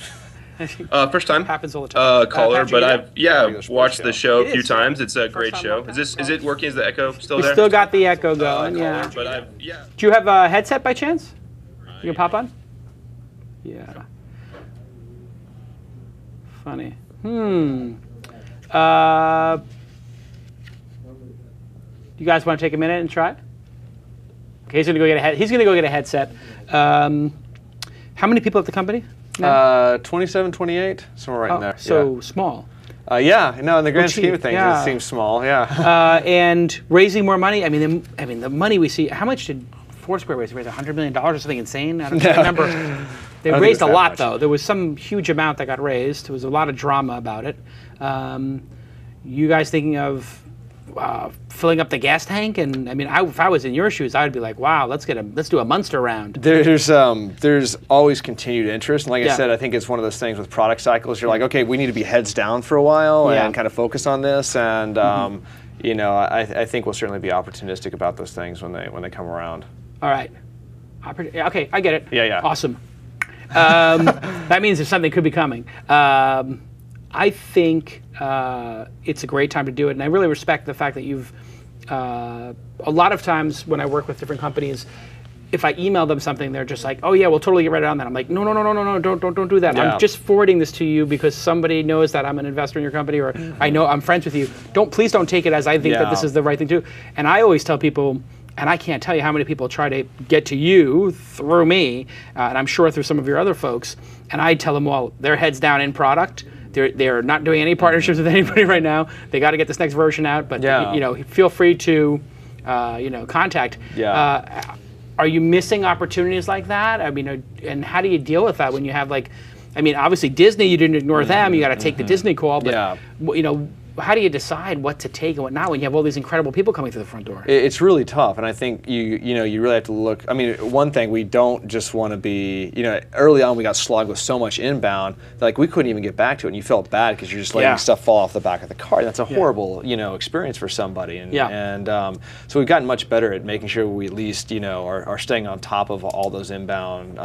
First time. Happens all the time. Caller, Patrick, but I've watched the show a few is. times. It's a great time, show. long time. Is it working? Is the echo still We there? still got the echo going, yeah. But Do you have a headset by chance? You can pop on? Yeah. Funny. You guys want to take a minute and try it? Okay, he's gonna go get a headset. How many people at the company? 27, 28, somewhere right in there. So small. In the grand scheme of things, yeah. it seems small. Yeah. And raising more money. I mean, the money we see. How much did Foursquare raise? They raised $100 million or something insane. I don't remember. They raised a lot, though. There was some huge amount that got raised. There was a lot of drama about it. You guys thinking of filling up the gas tank? And I mean, if I was in your shoes, I would be like, wow, let's do a Munster round. There's always continued interest, and like I said, I think it's one of those things with product cycles. You're like, okay, we need to be heads down for a while and kind of focus on this, and I think we'll certainly be opportunistic about those things when they come around. All right. Okay, I get it. Yeah. Awesome. That means that something could be coming. I think it's a great time to do it, and I really respect the fact that you've. A lot of times when I work with different companies, if I email them something, they're just like, "Oh yeah, we'll totally get right on that." I'm like, "No, don't do that. I'm just forwarding this to you because somebody knows that I'm an investor in your company, or I know I'm friends with you. Please don't take it as I think that this is the right thing to do." And I always tell people. And I can't tell you how many people try to get to you through me, and I'm sure through some of your other folks. And I tell them, well, their heads down in product. They're not doing any partnerships with anybody right now. They got to get this next version out. But feel free to, contact. Yeah. Are you missing opportunities like that? I mean, and how do you deal with that when you have obviously Disney, you didn't ignore them. You got to take the Disney call. But how do you decide what to take and what not when you have all these incredible people coming through the front door? It's really tough, and I think you really have to look. I mean, one thing, we don't just want to be, early on we got slogged with so much inbound that we couldn't even get back to it, and you felt bad because you're just letting stuff fall off the back of the car. That's a horrible experience for somebody, and so we've gotten much better at making sure we at least are staying on top of all those inbound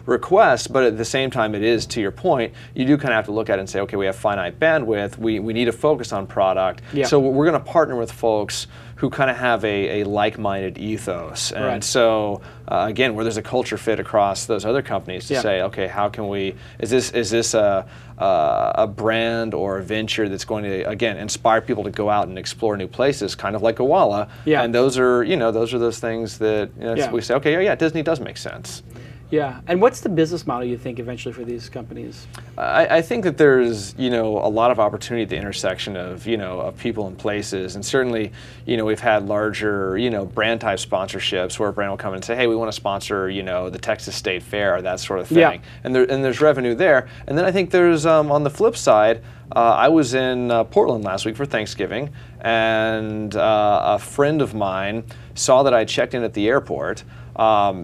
requests. But at the same time, it is, to your point, you do kind of have to look at it and say, okay, we have finite bandwidth. We need to focus focused on product. Yeah. So we're going to partner with folks who kind of have a like-minded ethos. And Right. so, again, where there's a culture fit across those other companies to Yeah. say, okay, how can we, is this a brand or a venture that's going to, again, inspire people to go out and explore new places, kind of like Gowalla. Yeah. And those are those things that Yeah. we say, okay, yeah, Disney does make sense. Yeah. And what's the business model you think eventually for these companies? I think that there's, a lot of opportunity at the intersection of, of people and places. And certainly, we've had larger, brand type sponsorships where a brand will come in and say, hey, we want to sponsor, the Texas State Fair or that sort of thing. Yeah. And there's revenue there. And then I think there's, on the flip side, I was in Portland last week for Thanksgiving, and a friend of mine saw that I checked in at the airport,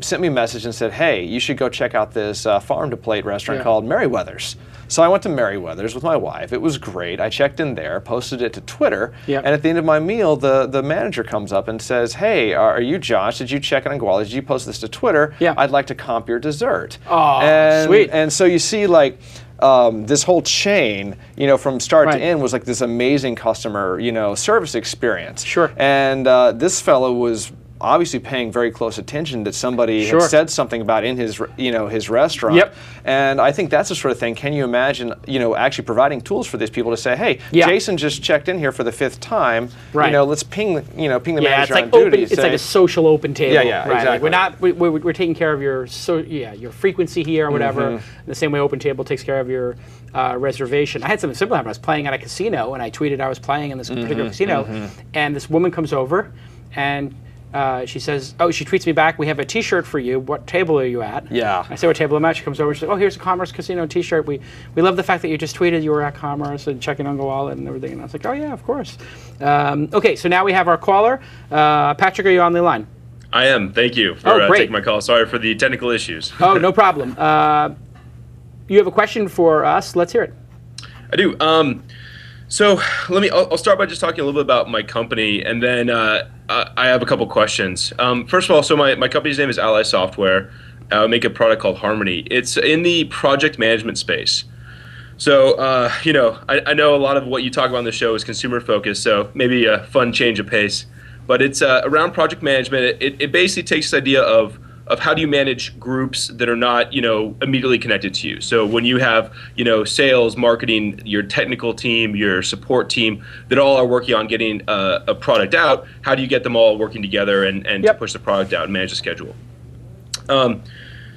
sent me a message and said, hey, you should go check out this farm-to-plate restaurant called Merriweather's. So I went to Merriweather's with my wife. It was great. I checked in there, posted it to Twitter, and at the end of my meal, the manager comes up and says, hey, are you Josh? Did you check in on Guala? Did you post this to Twitter? I'd like to comp your dessert. Oh, sweet. And so you see, like, this whole chain, from start to end was like this amazing customer, service experience. Sure. And this fellow was obviously paying very close attention that somebody had said something about in his, his restaurant. Yep. And I think that's the sort of thing. Can you imagine, actually providing tools for these people to say, hey, Jason just checked in here for the 5th time. Right. Let's ping the manager it's like on duty. It's like a social open table. Yeah, right? exactly. Like we're taking care of your your frequency here or whatever. The same way Open Table takes care of your reservation. I had something similar happen. I was playing at a casino, and I tweeted I was playing in this particular casino, and this woman comes over, and she says, she tweets me back, we have a t-shirt for you. What table are you at? Yeah. I say, what table I'm at? She comes over and she says, here's a Commerce Casino t-shirt. We love the fact that you just tweeted you were at Commerce and checking on Gowalla and everything. And I was like, oh yeah, of course. Okay, so now we have our caller. Patrick, are you on the line? I am. Thank you for taking my call. Sorry for the technical issues. Oh, no problem. You have a question for us. Let's hear it. I do. So I'll start by just talking a little bit about my company, and then I have a couple questions. First of all, so my company's name is Ally Software. I make a product called Harmony. It's in the project management space. So, I know a lot of what you talk about on the show is consumer focused, so maybe a fun change of pace. But it's around project management. It basically takes this idea of how do you manage groups that are not, immediately connected to you. So when you have, sales, marketing, your technical team, your support team, that all are working on getting a product out, how do you get them all working together and to push the product out and manage the schedule?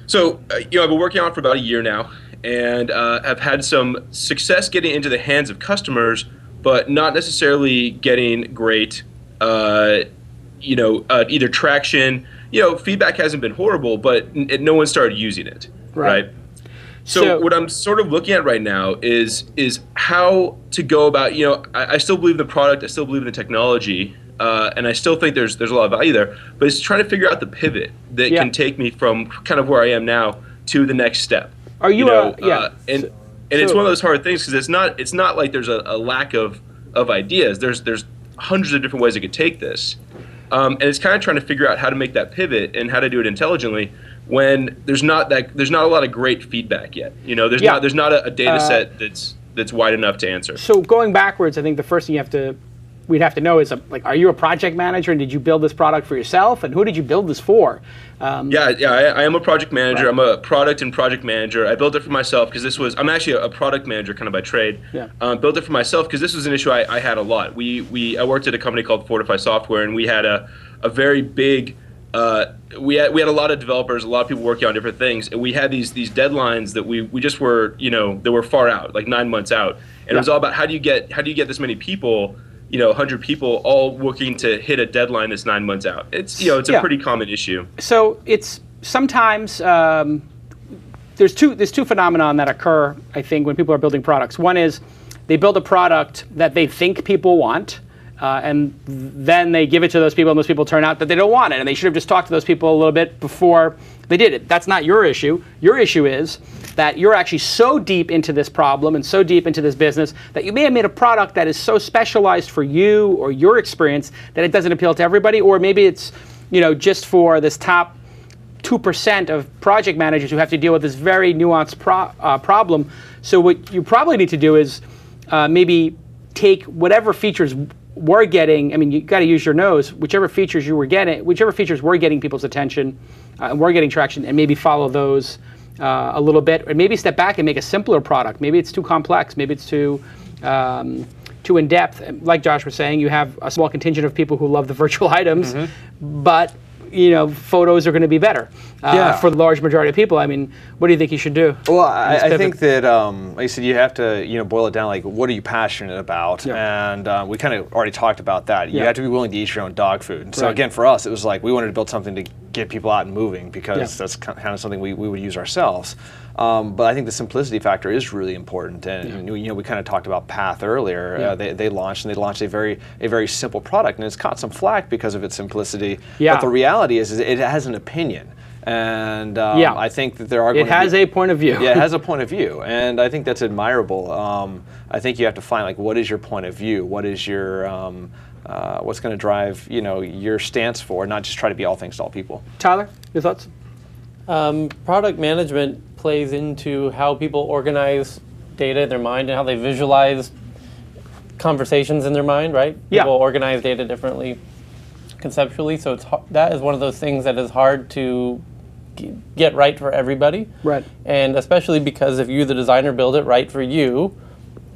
So I've been working on it for about a year now, and have had some success getting into the hands of customers, but not necessarily getting great, either traction. Feedback hasn't been horrible, but no one started using it, right? So what I'm sort of looking at right now is how to go about, I still believe in the product, I still believe in the technology, and I still think there's a lot of value there, but it's trying to figure out the pivot that can take me from kind of where I am now to the next step. Are you, and it's one of those hard things because it's not like there's a lack of ideas. There's hundreds of different ways I could take this. And it's kind of trying to figure out how to make that pivot and how to do it intelligently when there's not a lot of great feedback yet. There's not a data set that's wide enough to answer. So going backwards, I think the first thing we'd have to know is are you a project manager, and did you build this product for yourself, and who did you build this for? I am a project manager. Right. I'm a product and project manager. I built it for myself because I'm actually a product manager kind of by trade. Built it for myself because this was an issue I had a lot. I worked at a company called Fortify Software, and we had a very big we had a lot of developers, a lot of people working on different things, and we had these deadlines that we just were they were far out, like 9 months out, and it was all about how do you get this many people, 100 people all working to hit a deadline that's 9 months out. It's a pretty common issue. So it's sometimes there's two phenomenon that occur, I think, when people are building products. One is they build a product that they think people want, and then they give it to those people, and those people turn out that they don't want it, and they should have just talked to those people a little bit before they did it. That's not your issue. Your issue is that you're actually so deep into this problem and so deep into this business that you may have made a product that is so specialized for you or your experience that it doesn't appeal to everybody, or maybe it's just for this top 2% of project managers who have to deal with this very nuanced problem. So what you probably need to do is maybe take whatever features were getting, I mean, you got to use your nose, whichever features were getting people's attention and were getting traction, and maybe follow those a little bit, or maybe step back and make a simpler product. Maybe it's too complex, maybe it's too in depth. Like Josh was saying, you have a small contingent of people who love the virtual items, but photos are going to be better for the large majority of people. I mean, what do you think you should do? Well, I think that, like I said, you have to boil it down, like, what are you passionate about? And we kind of already talked about that. You have to be willing to eat your own dog food. And so again, for us, it was like we wanted to build something to get people out and moving, because that's kind of something we would use ourselves. But I think the simplicity factor is really important, and we kind of talked about Path earlier. They launched a very simple product, and it's caught some flack because of its simplicity. But the reality is it has an opinion, and I think that there are. It has a point of view. Yeah, it has a point of view, and I think that's admirable. I think you have to find, like, what is your point of view? What is your what's going to drive your stance for, not just try to be all things to all people. Tyler, your thoughts? Product management plays into how people organize data in their mind and how they visualize conversations in their mind, right? People organize data differently conceptually, so that is one of those things that is hard to get right for everybody. Right. And especially because if you, the designer, build it right for you,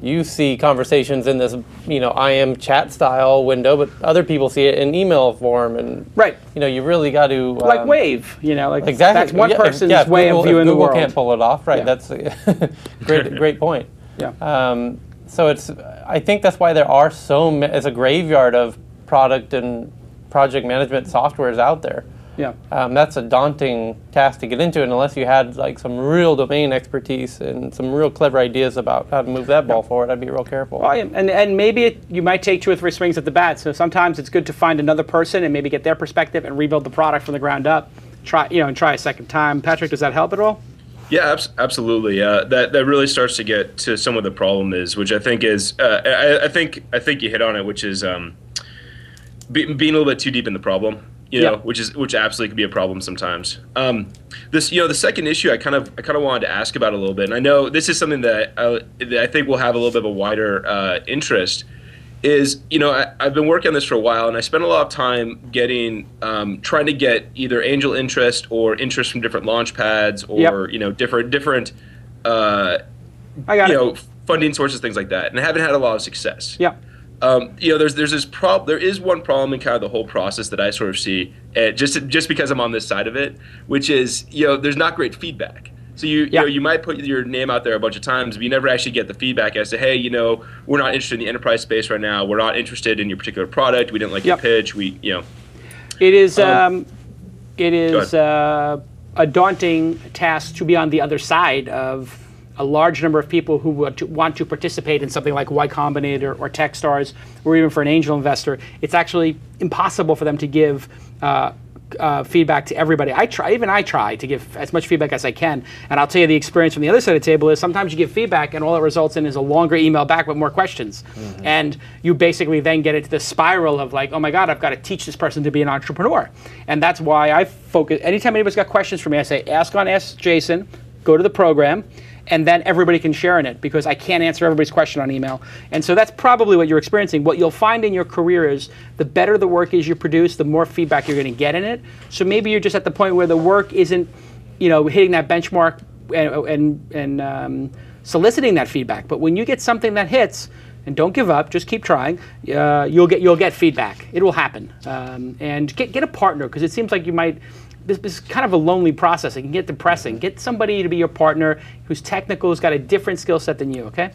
you see conversations in this, IM chat style window, but other people see it in email form, and you really got to like Wave, exactly. That's one person's way of viewing the world. Google can't pull it off, right? That's a great point. Yeah. So I think that's why there are it's a graveyard of product and project management softwares out there. Yeah. That's a daunting task to get into, and unless you had like some real domain expertise and some real clever ideas about how to move that ball forward, I'd be real careful. Well, and maybe you might take 2 or 3 swings at the bat. So sometimes it's good to find another person and maybe get their perspective and rebuild the product from the ground up. Try a second time. Patrick, does that help at all? Yeah, absolutely. That really starts to get to some of the problem is, which I think is, I think you hit on it, which is being a little bit too deep in the problem. Which absolutely could be a problem sometimes. The second issue I kind of wanted to ask about a little bit, and I know this is something that I think will have a little bit of a wider interest. Is I've been working on this for a while, and I spent a lot of time trying to get either angel interest or interest from different launch pads or different funding sources, things like that, and I haven't had a lot of success. Yeah. There's this problem. There is one problem in kind of the whole process that I sort of see, just because I'm on this side of it, which is there's not great feedback. So you might put your name out there a bunch of times, but you never actually get the feedback as to, hey, we're not interested in the enterprise space right now. We're not interested in your particular product. We didn't like your pitch. It is a daunting task to be on the other side of a large number of people who want to participate in something like Y Combinator or Techstars, or even for an angel investor. It's actually impossible for them to give feedback to everybody. I try to give as much feedback as I can, and I'll tell you the experience from the other side of the table is sometimes you give feedback and all it results in is a longer email back with more questions. And you basically then get into the spiral of like, oh my God, I've got to teach this person to be an entrepreneur. And that's why I focus, anytime anybody's got questions for me, I say, ask on Ask Jason, go to the program, and then everybody can share in it, because I can't answer everybody's question on email. And so that's probably what you're experiencing. What you'll find in your career is the better the work is you produce, the more feedback you're going to get in it. So maybe you're just at the point where the work isn't, hitting that benchmark and soliciting that feedback. But when you get something that hits, and don't give up, just keep trying, you'll get feedback. It will happen. And get a partner, because it seems like you might. This is kind of a lonely process. It can get depressing. Get somebody to be your partner who's technical, who's got a different skill set than you, okay?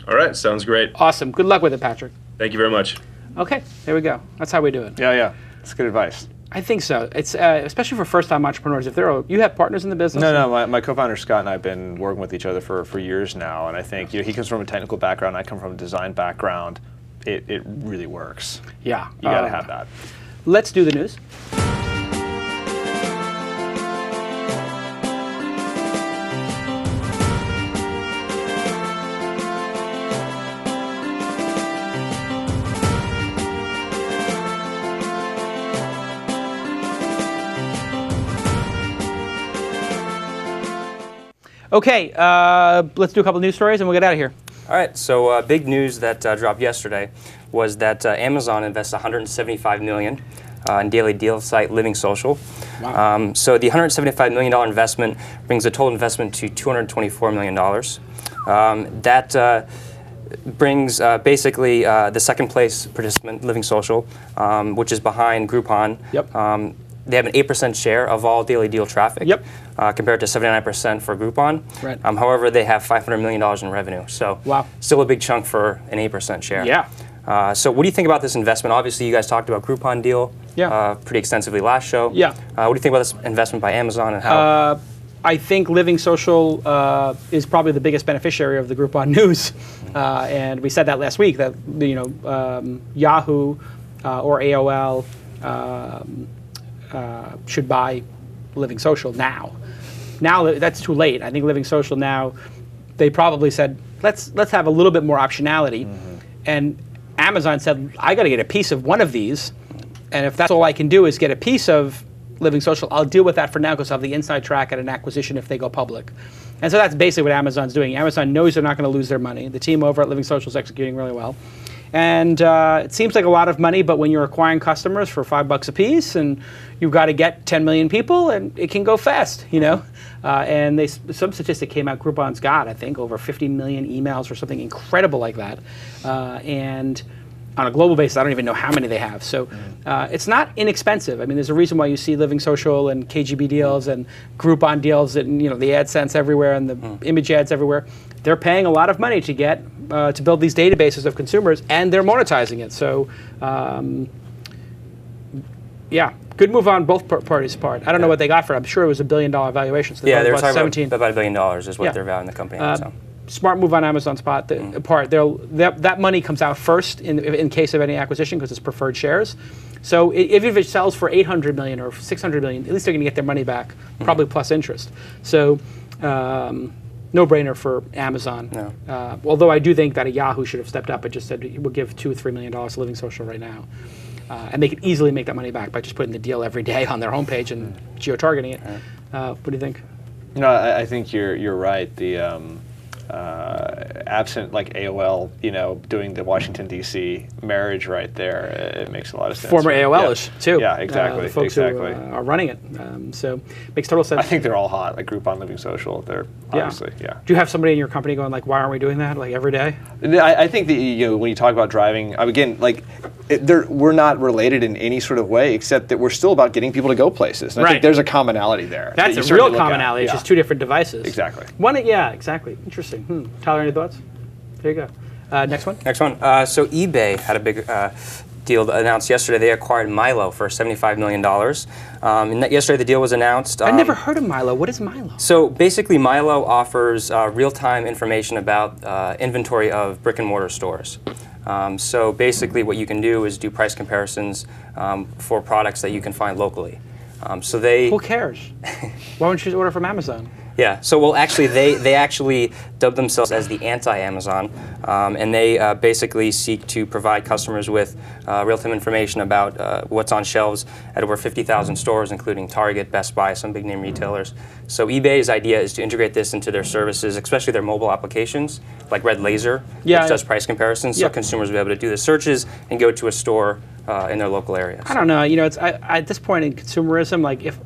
All right, sounds great. Awesome. Good luck with it, Patrick. Thank you very much. Okay, there we go. That's how we do it. Yeah. That's good advice. I think so. It's especially for first-time entrepreneurs. If you have partners in the business? No. My co-founder Scott and I have been working with each other for years now, and I think he comes from a technical background, I come from a design background. It really works. Yeah. You got to have that. Let's do the news. Okay, let's do a couple of news stories and we'll get out of here. All right, so big news that dropped yesterday was that Amazon invests $175 million in daily deal site Living Social. Wow. So the $175 million investment brings the total investment to $224 million. That brings basically the second place participant, Living Social, which is behind Groupon. Yep. They have an 8% share of all daily deal traffic, Yep. Compared to 79% for Groupon. Right. However, they have $500 million in revenue, so wow. Still a big chunk for an 8% share. Yeah. So what do you think about this investment? Obviously, you guys talked about Groupon deal pretty extensively last show. Yeah. What do you think about this investment by Amazon and how? I think Living Social is probably the biggest beneficiary of the Groupon news, and we said that last week that Yahoo or AOL should buy Living Social now. Now that's too late. I think Living Social now, they probably said let's have a little bit more optionality, and Amazon said I got to get a piece of one of these, and if that's all I can do is get a piece of Living Social, I'll deal with that for now because I'll have the inside track at an acquisition if they go public. And so that's basically what Amazon's doing. Amazon knows they're not going to lose their money. The team over at Living Social is executing really well. And it seems like a lot of money, but when you're acquiring customers for $5 a piece and you've got to get 10 million people, and it can go fast, And some statistic came out, Groupon's got, I think, over 50 million emails or something incredible like that. And on a global basis, I don't even know how many they have. So it's not inexpensive. I mean, there's a reason why you see Living Social and KGB deals and Groupon deals and the AdSense everywhere and the image ads everywhere. They're paying a lot of money to get to build these databases of consumers, and they're monetizing it. So, yeah, good move on both parties' part. I don't know what they got for it. I'm sure it was $1 billion valuation. So they're talking 17. about $1 billion is what they're valuing the company at. So. Smart move on Amazon's part. That money comes out first in case of any acquisition because it's preferred shares. So if it sells for $800 million or $600 million, at least they're going to get their money back, probably plus interest. So no-brainer for Amazon. No. Although I do think that a Yahoo should have stepped up and just said we'll give $2 or $3 million to Living Social right now. And they could easily make that money back by just putting the deal every day on their homepage and geo-targeting it. What do you think? No, I think you're right. The absent like AOL, doing the Washington D.C. marriage right there, it makes a lot of sense. Former AOL-ish too. Yeah, exactly. The folks who are running it. So makes total sense. I think they're all hot. Like Groupon, Living Social, they're obviously Do you have somebody in your company going like, why aren't we doing that like every day? I think that when you talk about driving, again, like we're not related in any sort of way, except that we're still about getting people to go places. And I think there's a commonality there. That's a real commonality. It's just two different devices. Exactly. Exactly. Interesting. Tyler, any thoughts? There you go. Next one. Next one. So eBay had a big deal announced yesterday. They acquired Milo for $75 million. And yesterday the deal was announced. I never heard of Milo. What is Milo? So basically Milo offers real-time information about inventory of brick and mortar stores. So basically what you can do is do price comparisons for products that you can find locally. Who cares? Why don't you just order from Amazon? Yeah, so actually they actually dub themselves as the anti-Amazon, and they basically seek to provide customers with real-time information about what's on shelves at over 50,000 stores, including Target, Best Buy, some big name retailers. So eBay's idea is to integrate this into their services, especially their mobile applications, like Red Laser, which does price comparisons, so consumers will be able to do the searches and go to a store in their local area. I don't know, it's at this point in consumerism, like if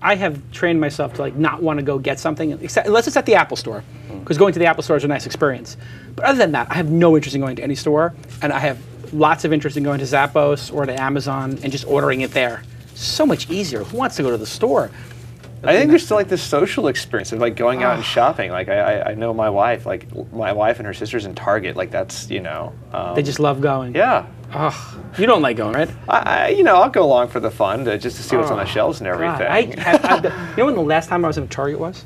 I have trained myself to not want to go get something, unless it's at the Apple store, because going to the Apple store is a nice experience. But other than that, I have no interest in going to any store, and I have lots of interest in going to Zappos or to Amazon and just ordering it there. So much easier. Who wants to go to the store? I think there's still this social experience of going out and shopping. Like I know my wife, and her sister's in Target. Like that's they just love going. Yeah. Oh, you don't like going, right? I'll go along for the fun just to see what's on the shelves and everything. You know when the last time I was in Target was?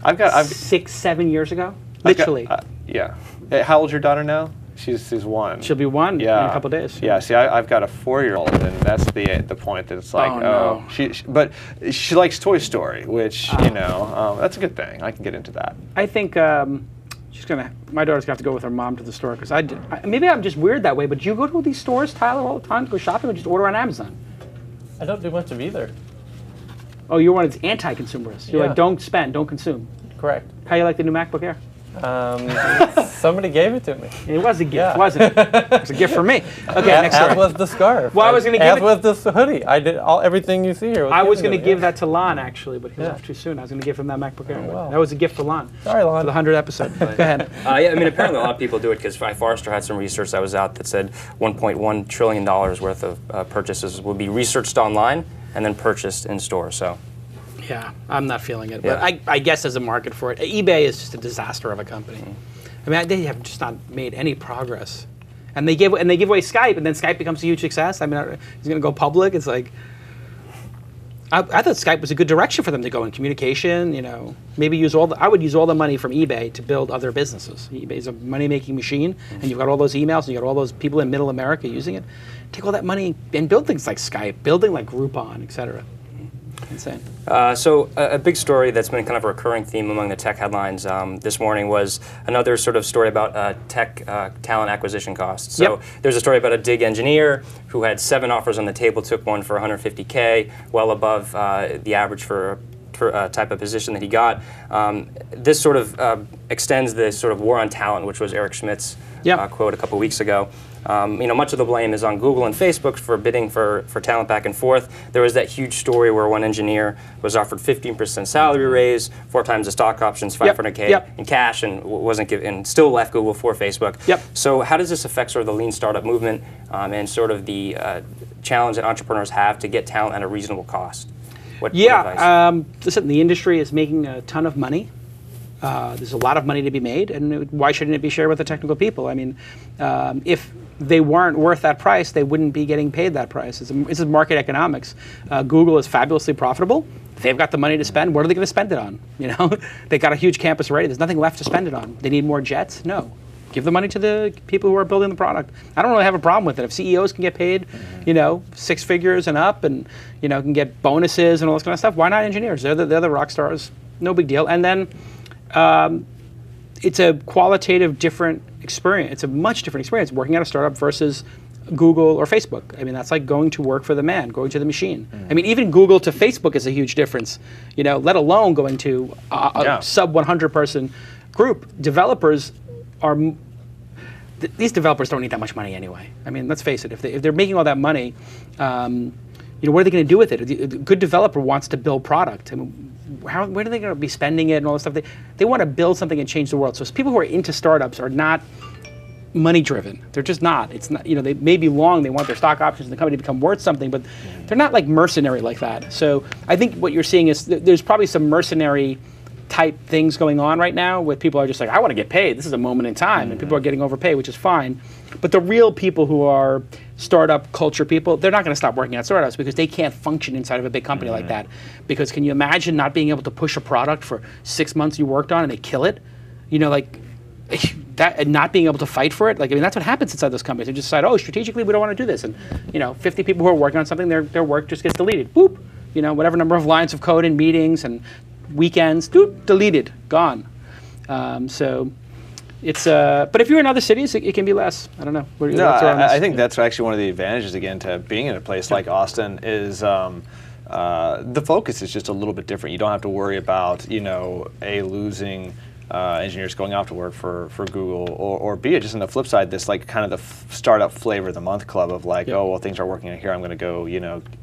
I've 6, 7 years ago. Literally. Yeah. How old's your daughter now? She's 1. She'll be 1 in a couple days. Yeah. See, I've got a 4-year-old, and that's the point that it's like, no. But she likes Toy Story, which that's a good thing. I can get into that. I think my daughter's gonna have to go with her mom to the store because maybe I'm just weird that way. But do you go to these stores, Tyler, all the time to go shopping, or just order on Amazon? I don't do much of either. Oh, you're one of these anti-consumerists. You're like, don't spend, don't consume. Correct. How you like the new MacBook Air? Somebody gave it to me. It was a gift, wasn't it? It was a gift for me. Okay, next story. As was the scarf. Well, I was going to give As was this hoodie. I did everything you see here. I was going to give that to Lon, actually, but he left too soon. I was going to give him that MacBook Air. wow. That was a gift for Lon. Sorry, Lon. For the 100th episode. Go ahead. Yeah, I mean, apparently a lot of people do it because Forrester had some research that was out that said $1.1 trillion worth of purchases will be researched online and then purchased in store. So. Yeah, I'm not feeling it. Yeah. But I guess there's a market for it. eBay is just a disaster of a company. I mean, they have just not made any progress. And they give away Skype, and then Skype becomes a huge success. I mean, it's going to go public. It's like, I thought Skype was a good direction for them to go in communication. You know, maybe I would use all the money from eBay to build other businesses. eBay is a money-making machine, and you've got all those emails, and you've got all those people in Middle America using it. Take all that money and build things like Skype, building like Groupon, et cetera. Insane. So a big story that's been kind of a recurring theme among the tech headlines this morning was another sort of story about tech talent acquisition costs. So there's a story about a dig engineer who had 7 offers on the table, took one for $150K, well above the average for a type of position that he got. This sort of extends the sort of war on talent, which was Eric Schmidt's quote a couple weeks ago. Much of the blame is on Google and Facebook for bidding for talent back and forth. There was that huge story where one engineer was offered 15% salary raise, 4 times the stock options, $500K in cash, and wasn't given, and still left Google for Facebook. So how does this affect sort of the lean startup movement and sort of the challenge that entrepreneurs have to get talent at a reasonable cost? What advice? Listen, the industry is making a ton of money. There's a lot of money to be made, and why shouldn't it be shared with the technical people? I mean, if they weren't worth that price, they wouldn't be getting paid that price. This is market economics. Google is fabulously profitable. They've got the money to spend. What are they going to spend it on? You know, they got a huge campus already. There's nothing left to spend it on. They need more jets? No. Give the money to the people who are building the product. I don't really have a problem with it. If CEOs can get paid, 6 figures and up, and can get bonuses and all this kind of stuff, why not engineers? They're the rock stars. No big deal. And then it's a qualitative different experience. It's a much different experience working at a startup versus Google or Facebook. I mean, that's like going to work for the man, going to the machine. I mean, even Google to Facebook is a huge difference, let alone going to a sub 100 person group. Developers are, these developers don't need that much money anyway. I mean, let's face it, if they're making all that money, what are they going to do with it? A good developer wants to build product. I mean, where are they going to be spending it and all this stuff? They want to build something and change the world. So people who are into startups are not money driven. They're just not. It's not. They may be long. They want their stock options in the company to become worth something, but they're not like mercenary like that. So I think what you're seeing is there's probably some mercenary type things going on right now where people are just like, I want to get paid. This is a moment in time, and people are getting overpaid, which is fine. But the real people who are startup culture people, they're not going to stop working at startups because they can't function inside of a big company like that. Because can you imagine not being able to push a product for 6 months you worked on and they kill it? That, and not being able to fight for it. That's what happens inside those companies. They just decide, strategically we don't want to do this, and 50 people who are working on something, their work just gets deleted. Boop. Whatever number of lines of code in meetings and weekends, deleted, gone. So it's but if you're in other cities, it can be less. I don't know. I think that's actually one of the advantages again to being in a place like Austin is the focus is just a little bit different. You don't have to worry about losing engineers going off to work for Google, or B, just on the flip side, this like kind of the startup flavor of the month club of like, things are working out here, I'm going to go,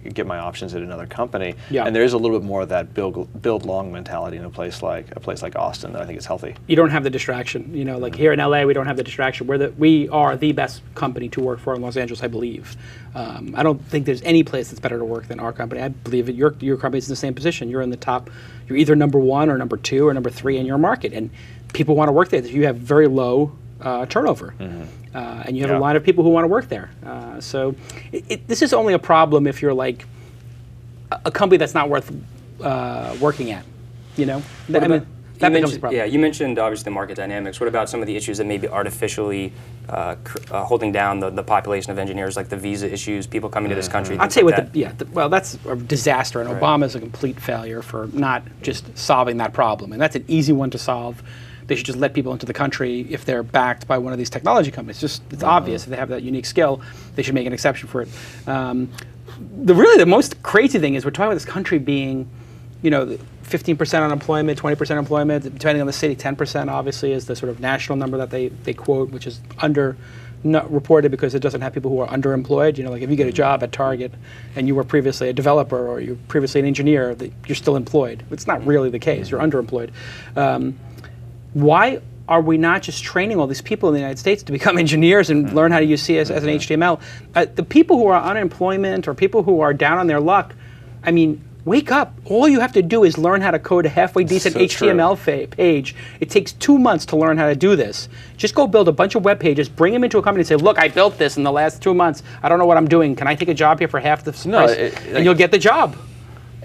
get my options at another company. And there is a little bit more of that build long mentality in a place like Austin that I think is healthy. You don't have the distraction, like here in LA, we don't have the distraction. We are the best company to work for in Los Angeles, I believe. I don't think there's any place that's better to work than our company. I believe that your company is in the same position. You're in the top. You're either number 1 or number 2 or number 3 in your market, and people want to work there. You have very low turnover, and you have a lot of people who want to work there. So this is only a problem if you're like a company that's not worth working at. That becomes a problem. Yeah, you mentioned obviously the market dynamics. What about some of the issues that may be artificially holding down the population of engineers, like the visa issues, people coming to this country? I'd say that's a disaster, and Obama's a complete failure for not just solving that problem. And that's an easy one to solve. They should just let people into the country if they're backed by one of these technology companies. It's obvious if they have that unique skill, they should make an exception for it. The most crazy thing is we're talking about this country being, 15% unemployment, 20% unemployment, depending on the city, 10% obviously is the sort of national number that they quote, which is not reported because it doesn't have people who are underemployed. You know, like if you get a job at Target and you were previously a developer or you were previously an engineer, you're still employed. It's not really the case. You're underemployed. Why are we not just training all these people in the United States to become engineers and learn how to use CSS and HTML? The people who are on unemployment or people who are down on their luck, I mean, wake up. All you have to do is learn how to code a halfway decent HTML page. It takes 2 months to learn how to do this. Just go build a bunch of web pages, bring them into a company and say, look, I built this in the last 2 months. I don't know what I'm doing. Can I take a job here for half the price? And you'll get the job.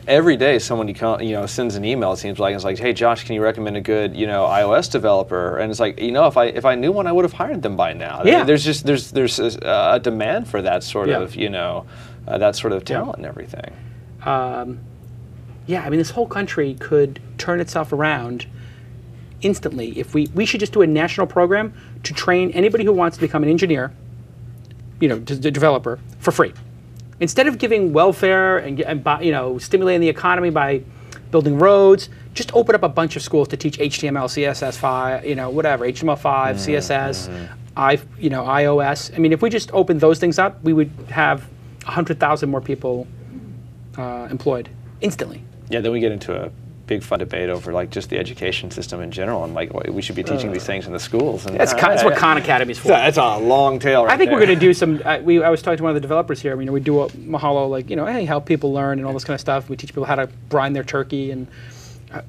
Every day, someone sends an email. It seems like it's like, "Hey, Josh, can you recommend a good iOS developer?" And it's like, if I knew one, I would have hired them by now. Yeah. I mean, there's a demand for that sort of that sort of talent and everything. Yeah, I mean, this whole country could turn itself around instantly if we should just do a national program to train anybody who wants to become an engineer, developer, for free. Instead of giving welfare and stimulating the economy by building roads, just open up a bunch of schools to teach HTML, CSS5, whatever, HTML5, CSS, iOS. I mean, if we just opened those things up, we would have 100,000 more people employed instantly. Yeah, then we get into a big fun debate over like just the education system in general, and like we should be teaching these things in the schools. And that's what Khan Academy's for. That's a long tail. Right I think there. we're going to do some. I was talking to one of the developers here. We do a Mahalo, hey, help people learn and all this kind of stuff. We teach people how to brine their turkey, and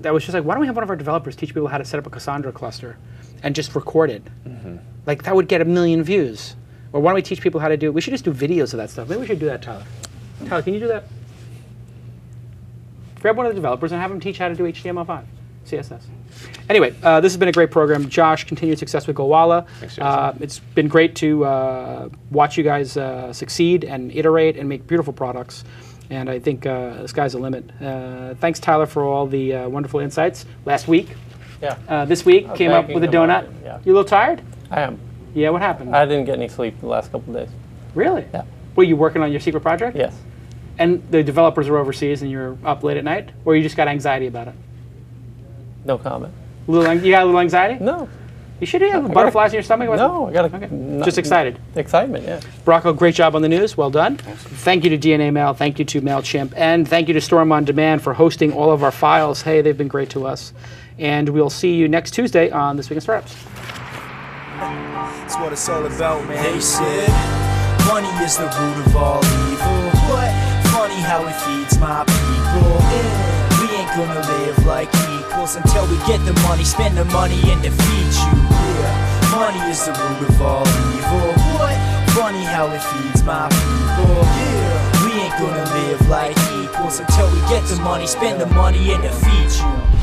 that was just like, why don't we have one of our developers teach people how to set up a Cassandra cluster and just record it? Mm-hmm. Like that would get 1 million views. Or why don't we teach people how to do? We should just do videos of that stuff. Maybe we should do that, Tyler. Tyler, can you do that? Grab one of the developers and have them teach how to do HTML5, CSS. Anyway, this has been a great program. Josh, continued success with Gowalla. It's been great to watch you guys succeed and iterate and make beautiful products. And I think the sky's the limit. Thanks, Tyler, for all the wonderful insights. Last week, this week, came up with a donut. Yeah. You a little tired? I am. Yeah, what happened? I didn't get any sleep the last couple of days. Really? Yeah. Were you working on your secret project? Yes. And the developers are overseas and you're up late at night? Or you just got anxiety about it? No comment. You got a little anxiety? No. You should have butterflies in your stomach? No, I got just excited. Excitement, yeah. Brocco, great job on the news. Well done. Thank you to DNA Mail. Thank you to MailChimp. And thank you to Storm On Demand for hosting all of our files. Hey, they've been great to us. And we'll see you next Tuesday on This Week in Startups. That's what it's all about, man. They said money is the root of all evil. What? Funny how it feeds my people. We ain't gonna live like equals until we get the money, spend the money, and defeat you. Yeah, money is the root of all evil. What? Funny how it feeds my people. Yeah, we ain't gonna live like equals until we get the money, spend the money, and defeat you.